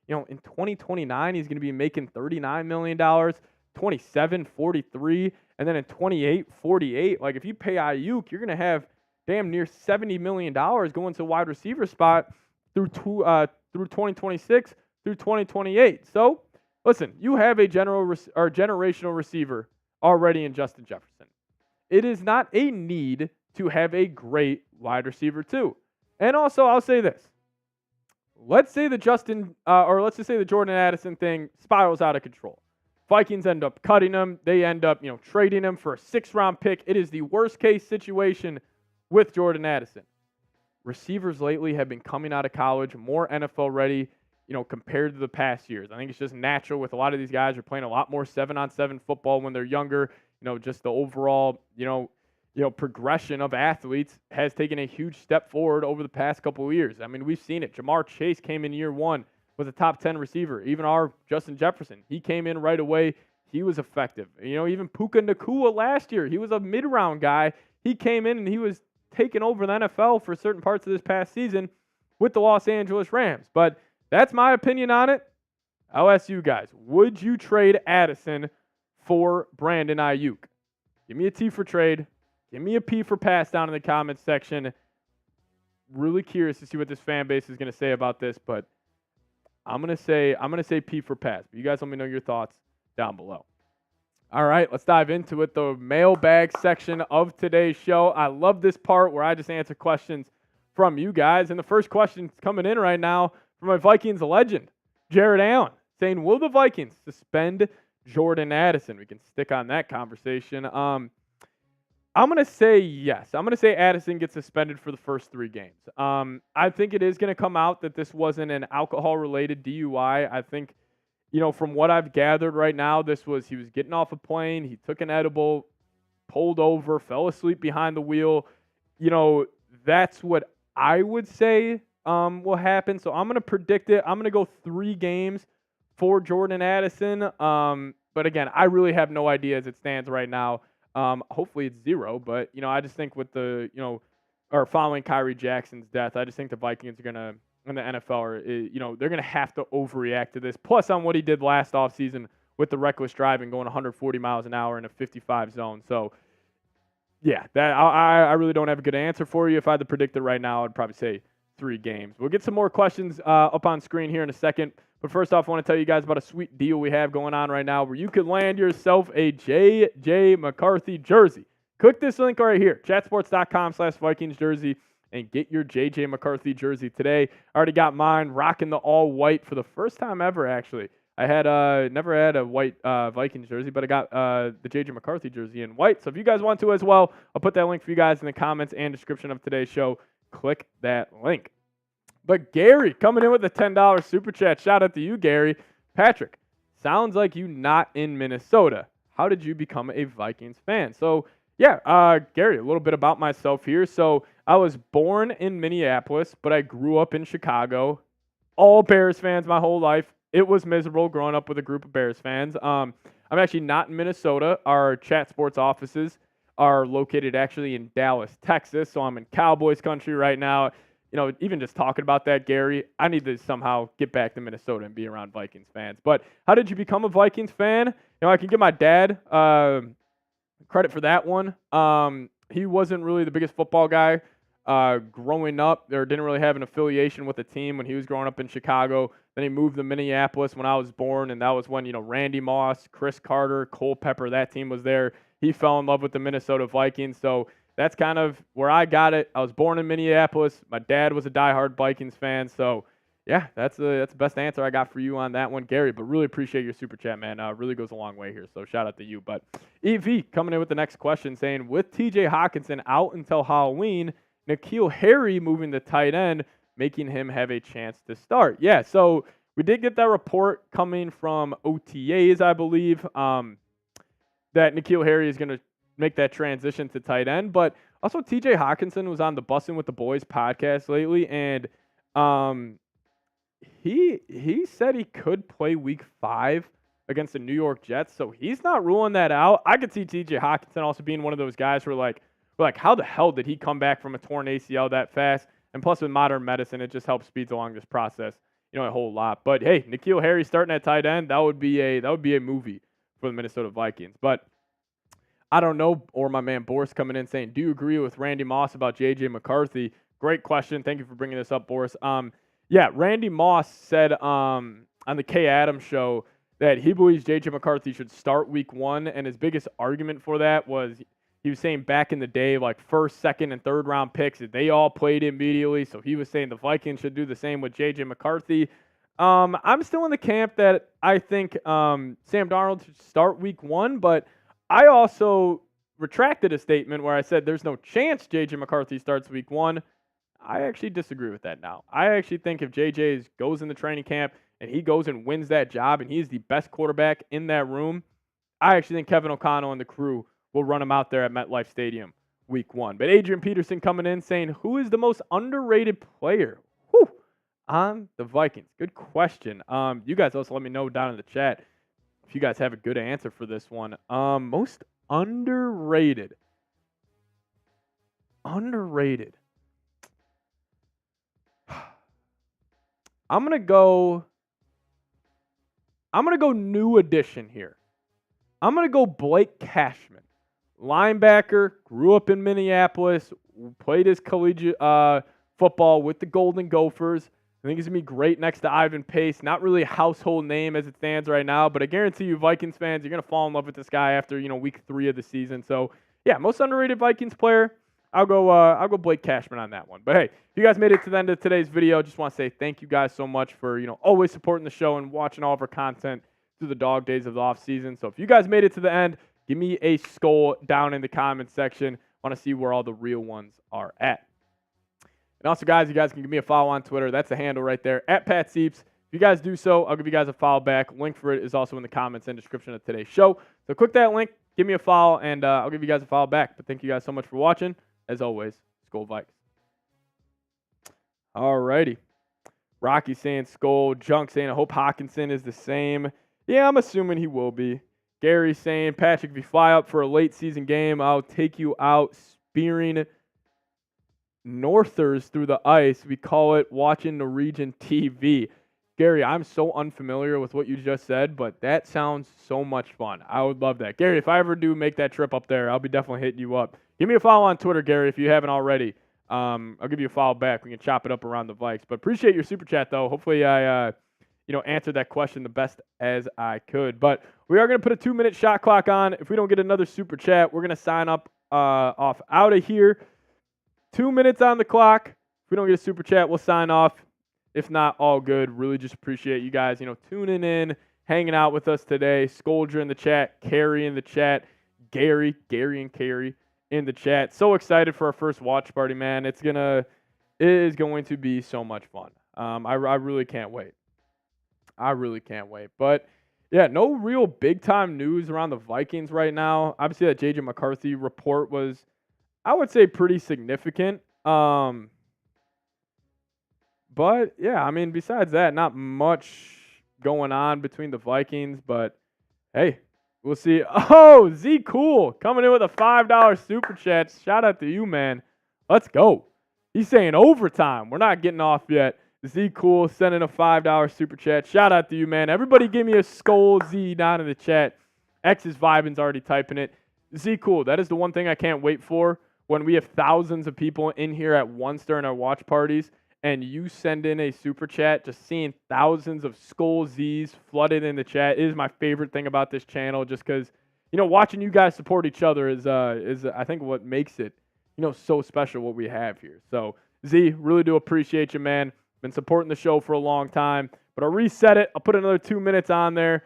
in 2029, he's going to be making $39 million, 27, 43, and then in 28, 48. Like, if you pay Aiyuk, you're going to have damn near $70 million going to wide receiver spot through 2026 through 2028. So, listen, you have a generational receiver already in Justin Jefferson. It is not a need to have a great wide receiver too. And also, I'll say this. Let's say the Jordan Addison thing spirals out of control. Vikings end up cutting him. They end up, trading him for a 6th-round pick. It is the worst-case situation with Jordan Addison. Receivers lately have been coming out of college more NFL ready, compared to the past years. I think it's just natural with a lot of these guys are playing a lot more 7-on-7 football when they're younger. Just the overall, progression of athletes has taken a huge step forward over the past couple of years. I mean, we've seen it. Jamar Chase came in year 1 was a top 10 receiver. Even our Justin Jefferson, he came in right away. He was effective. Even Puka Nacua last year, he was a mid-round guy. He came in and he was taking over the NFL for certain parts of this past season with the Los Angeles Rams. But that's my opinion on it. I'll ask you guys, would you trade Addison for Brandon Aiyuk? Give me a T for trade. Give me a P for pass down in the comments section. Really curious to see what this fan base is going to say about this, but I'm gonna say P for pass. But you guys let me know your thoughts down below. All right, let's dive into it. The mailbag section of today's show. I love this part where I just answer questions from you guys. And the first question coming in right now from my Vikings legend, Jared Allen, saying, will the Vikings suspend Jordan Addison? We can stick on that conversation. I'm going to say yes. I'm going to say Addison gets suspended for the first 3 games. I think it is going to come out that this wasn't an alcohol-related DUI. I think, from what I've gathered right now, he was getting off a plane, he took an edible, pulled over, fell asleep behind the wheel. That's what I would say will happen. So I'm going to predict it. I'm going to go 3 games for Jordan Addison. But again, I really have no idea as it stands right now. Hopefully it's 0, but, I just think with the, or following Kyrie Jackson's death, I just think the Vikings are going to, in the NFL, they're going to have to overreact to this. Plus on what he did last offseason with the reckless driving, going 140 miles an hour in a 55 zone. So, yeah, that I really don't have a good answer for you. If I had to predict it right now, I'd probably say 3 games. We'll get some more questions up on screen here in a second. But first off, I want to tell you guys about a sweet deal we have going on right now where you could land yourself a J.J. McCarthy jersey. Click this link right here, chatsports.com/Vikings jersey, and get your J.J. McCarthy jersey today. I already got mine, rocking the all-white for the first time ever, actually. I had never had a white Vikings jersey, but I got the J.J. McCarthy jersey in white. So if you guys want to as well, I'll put that link for you guys in the comments and description of today's show. Click that link. But Gary coming in with a $10 super chat. Shout out to you, Gary. Patrick, sounds like you not in Minnesota. How did you become a Vikings fan? So, yeah, Gary, a little bit about myself here. So I was born in Minneapolis, but I grew up in Chicago. All Bears fans my whole life. It was miserable growing up with a group of Bears fans. I'm actually not in Minnesota. Our Chat Sports offices are located actually in Dallas, Texas. So I'm in Cowboys country right now. Even just talking about that, Gary, I need to somehow get back to Minnesota and be around Vikings fans. But how did you become a Vikings fan? I can give my dad credit for that one. He wasn't really the biggest football guy growing up, or didn't really have an affiliation with a team when he was growing up in Chicago. Then he moved to Minneapolis when I was born, and that was when, Randy Moss, Chris Carter, Cole Pepper, that team was there. He fell in love with the Minnesota Vikings, so that's kind of where I got it. I was born in Minneapolis. My dad was a diehard Vikings fan. So, yeah, that's the best answer I got for you on that one, Gary. But really appreciate your super chat, man. Really goes a long way here. So, shout out to you. But EV coming in with the next question saying, with TJ Hockenson out until Halloween, N'Keal Harry moving to tight end, making him have a chance to start. Yeah, so we did get that report coming from OTAs, I believe, that N'Keal Harry is going to make that transition to tight end. But also TJ Hockenson was on the Bussin' with the Boys podcast lately, and he said he could play week 5 against the New York Jets, so he's not ruling that out. I could see TJ Hockenson also being one of those guys who are like, how the hell did he come back from a torn ACL that fast? And plus with modern medicine, it just helps speeds along this process, a whole lot. But hey, N'Keal Harry starting at tight end, that would be a movie for the Minnesota Vikings. But I don't know, or my man Boris coming in saying, do you agree with Randy Moss about J.J. McCarthy? Great question. Thank you for bringing this up, Boris. Yeah, Randy Moss said on the Kay Adams show that he believes J.J. McCarthy should start week 1, and his biggest argument for that was he was saying back in the day, like first, second, and third round picks, they all played immediately, so he was saying the Vikings should do the same with J.J. McCarthy. I'm still in the camp that I think Sam Darnold should start week 1, but I also retracted a statement where I said there's no chance J.J. McCarthy starts week 1. I actually disagree with that now. I actually think if J.J. goes in the training camp and he goes and wins that job and he's the best quarterback in that room, I actually think Kevin O'Connell and the crew will run him out there at MetLife Stadium week 1. But Adrian Peterson coming in saying, who is the most underrated player on the Vikings? Good question. You guys also let me know down in the chat if you guys have a good answer for this one. Most underrated. Underrated. I'm gonna go new addition here. I'm gonna go Blake Cashman, linebacker, grew up in Minneapolis, played his collegiate football with the Golden Gophers. I think he's gonna be great next to Ivan Pace. Not really a household name as it stands right now, but I guarantee you, Vikings fans, you're gonna fall in love with this guy after week 3 of the season. So yeah, most underrated Vikings player. I'll go Blake Cashman on that one. But hey, if you guys made it to the end of today's video, just want to say thank you guys so much for always supporting the show and watching all of our content through the dog days of the off season. So if you guys made it to the end, give me a skull down in the comment section. I want to see where all the real ones are at. And also, guys, you guys can give me a follow on Twitter. That's the handle right there, @PatSieps. If you guys do so, I'll give you guys a follow back. Link for it is also in the comments and description of today's show. So click that link, give me a follow, and I'll give you guys a follow back. But thank you guys so much for watching. As always, Skol Vikes. Alrighty. Rocky saying Skol. Junk saying I hope Hockenson is the same. Yeah, I'm assuming he will be. Gary saying, Patrick, if you fly up for a late season game, I'll take you out spearing Northers through the ice. We call it watching Norwegian TV. Gary, I'm so unfamiliar with what you just said, but that sounds so much fun. I would love that. Gary, if I ever do make that trip up there, I'll be definitely hitting you up. Give me a follow on Twitter, Gary, if you haven't already. I'll give you a follow back. We can chop it up around the Vikes. But appreciate your super chat, though. Hopefully I answered that question the best as I could. But we are going to put a 2-minute shot clock on. If we don't get another super chat, we're going to sign up off out of here. 2 minutes on the clock. If we don't get a super chat, we'll sign off. If not, all good. Really just appreciate you guys, tuning in, hanging out with us today. Scoldra in the chat, Carrie in the chat, Gary and Carrie in the chat. So excited for our first watch party, man. It is going to be so much fun. I really can't wait. But yeah, no real big time news around the Vikings right now. Obviously that J.J. McCarthy report was, I would say, pretty significant. But yeah, I mean, besides that, not much going on between the Vikings, but hey, we'll see. Oh, Z Cool coming in with a $5 super chat. Shout out to you, man. Let's go. He's saying overtime. We're not getting off yet. Z Cool sending a $5 super chat. Shout out to you, man. Everybody give me a skull Z down in the chat. X is vibing's already typing it. Z Cool, that is the one thing I can't wait for when we have thousands of people in here at once during our watch parties and you send in a super chat. Just seeing thousands of skull Z's flooded in the chat is my favorite thing about this channel, just because, watching you guys support each other is I think what makes it, so special what we have here. So Z, really do appreciate you, man. Been supporting the show for a long time, but I'll reset it. I'll put another 2 minutes on there,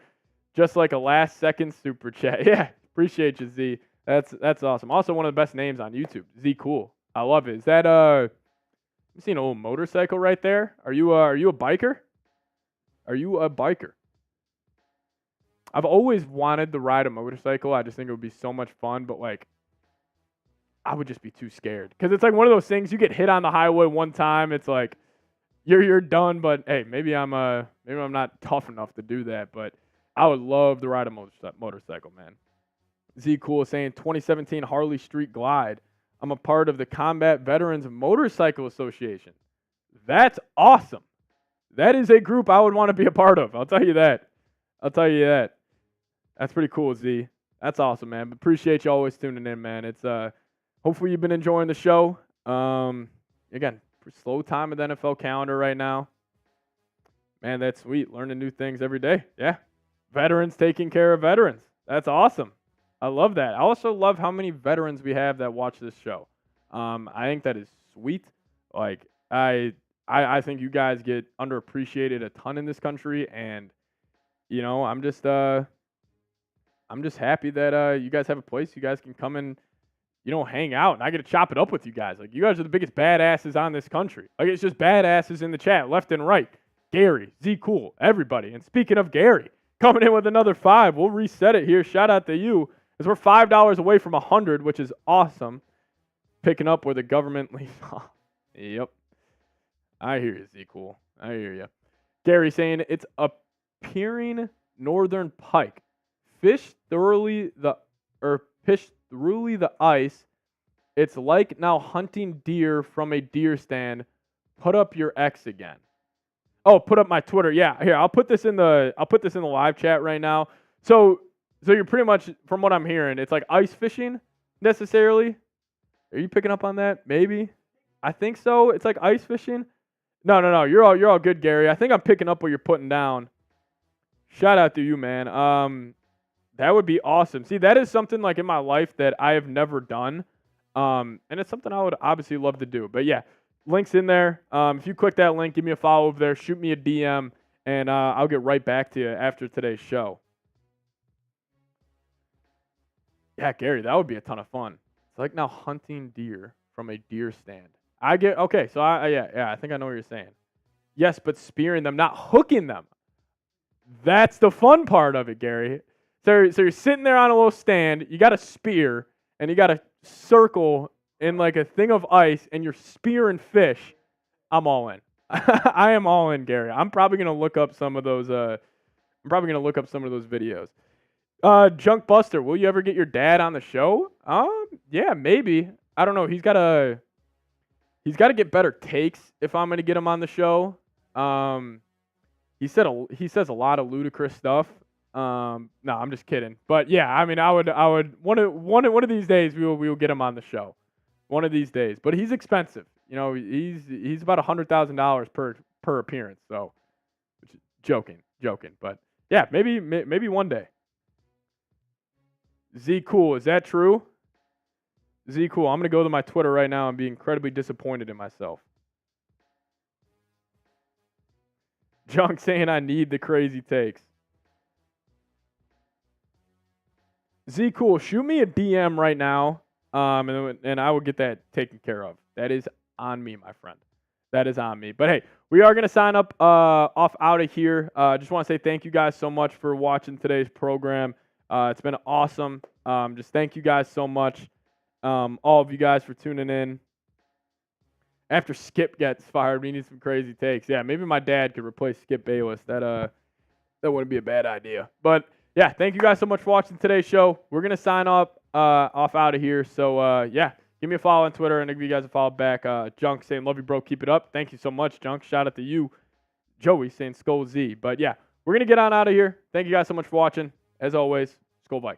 just like a last second super chat. Yeah, appreciate you, Z. That's awesome. Also, one of the best names on YouTube, Z Cool. I love it. Is that I'm seeing a little motorcycle right there. Are you a biker? Are you a biker? I've always wanted to ride a motorcycle. I just think it would be so much fun, but I would just be too scared because it's like one of those things. You get hit on the highway one time, it's like you're done. But hey, maybe I'm not tough enough to do that. But I would love to ride a motorcycle, man. Z Cool saying 2017 Harley Street Glide. I'm a part of the Combat Veterans Motorcycle Association. That's awesome. That is a group I would want to be a part of. I'll tell you that. That's pretty cool, Z. That's awesome, man. But appreciate you always tuning in, man. It's hopefully you've been enjoying the show. Again, slow time of the NFL calendar right now. Man, that's sweet. Learning new things every day. Yeah. veterans taking care of veterans. That's awesome. I love that. I also love how many veterans we have that watch this show. I think that is sweet. Like, I think you guys get underappreciated a ton in this country, and I'm just happy that you guys have a place you guys can come and hang out, and I get to chop it up with you guys. Like, you guys are the biggest badasses on this country. Like, it's just badasses in the chat, left and right. Gary, Z Cool, everybody. And speaking of Gary, coming in with another 5. We'll reset it here. Shout out to you, because we're $5 away from 100, which is awesome. Picking up where the government leaves off. Yep. I hear you, Z Cool. I hear you. Gary saying it's appearing northern pike. Fish thoroughly the ice. It's like now hunting deer from a deer stand. Put up your X again. Oh, put up my Twitter. Yeah, here, I'll put this in the live chat right now. So you're pretty much, from what I'm hearing, it's like ice fishing necessarily. Are you picking up on that? Maybe. I think so. It's like ice fishing. No. You're all good, Gary. I think I'm picking up what you're putting down. Shout out to you, man. That would be awesome. See, that is something like in my life that I have never done. And it's something I would obviously love to do. But yeah, link's in there. If you click that link, give me a follow over there, shoot me a DM, and I'll get right back to you after today's show. Yeah, Gary, that would be a ton of fun. It's like now hunting deer from a deer stand. Okay, so I think I know what you're saying. Yes, but spearing them, not hooking them. That's the fun part of it, Gary. So you're sitting there on a little stand, you got a spear, and you got a circle in like a thing of ice, and you're spearing fish. I'm all in. I am all in, Gary. I'm probably gonna look up some of those. Videos. Junk Buster, will you ever get your dad on the show? Yeah, maybe. I don't know. He's got to get better takes if I'm gonna get him on the show. He says a lot of ludicrous stuff. No, I'm just kidding. But yeah, I mean, I would one of these days we will get him on the show. One of these days. But he's expensive. He's about $100,000 per appearance. So, joking. But yeah, maybe one day. Z Cool, is that true? Z Cool, I'm gonna go to my Twitter right now and be incredibly disappointed in myself. Junk saying I need the crazy takes. Z Cool, shoot me a DM right now, and I will get that taken care of. That is on me, my friend. That is on me. But hey, we are going to sign up off out of here. Just want to say thank you guys so much for watching today's program. It's been awesome. Just thank you guys so much, all of you guys, for tuning in. After Skip gets fired, we need some crazy takes. Yeah, maybe my dad could replace Skip Bayless. That wouldn't be a bad idea. But yeah, thank you guys so much for watching today's show. We're going to sign off out of here. So, yeah, give me a follow on Twitter and give you guys a follow back. Junk saying, love you, bro. Keep it up. Thank you so much, Junk. Shout out to you. Joey saying, Skull Z. But, yeah, we're going to get on out of here. Thank you guys so much for watching. As always, Skull Vikes.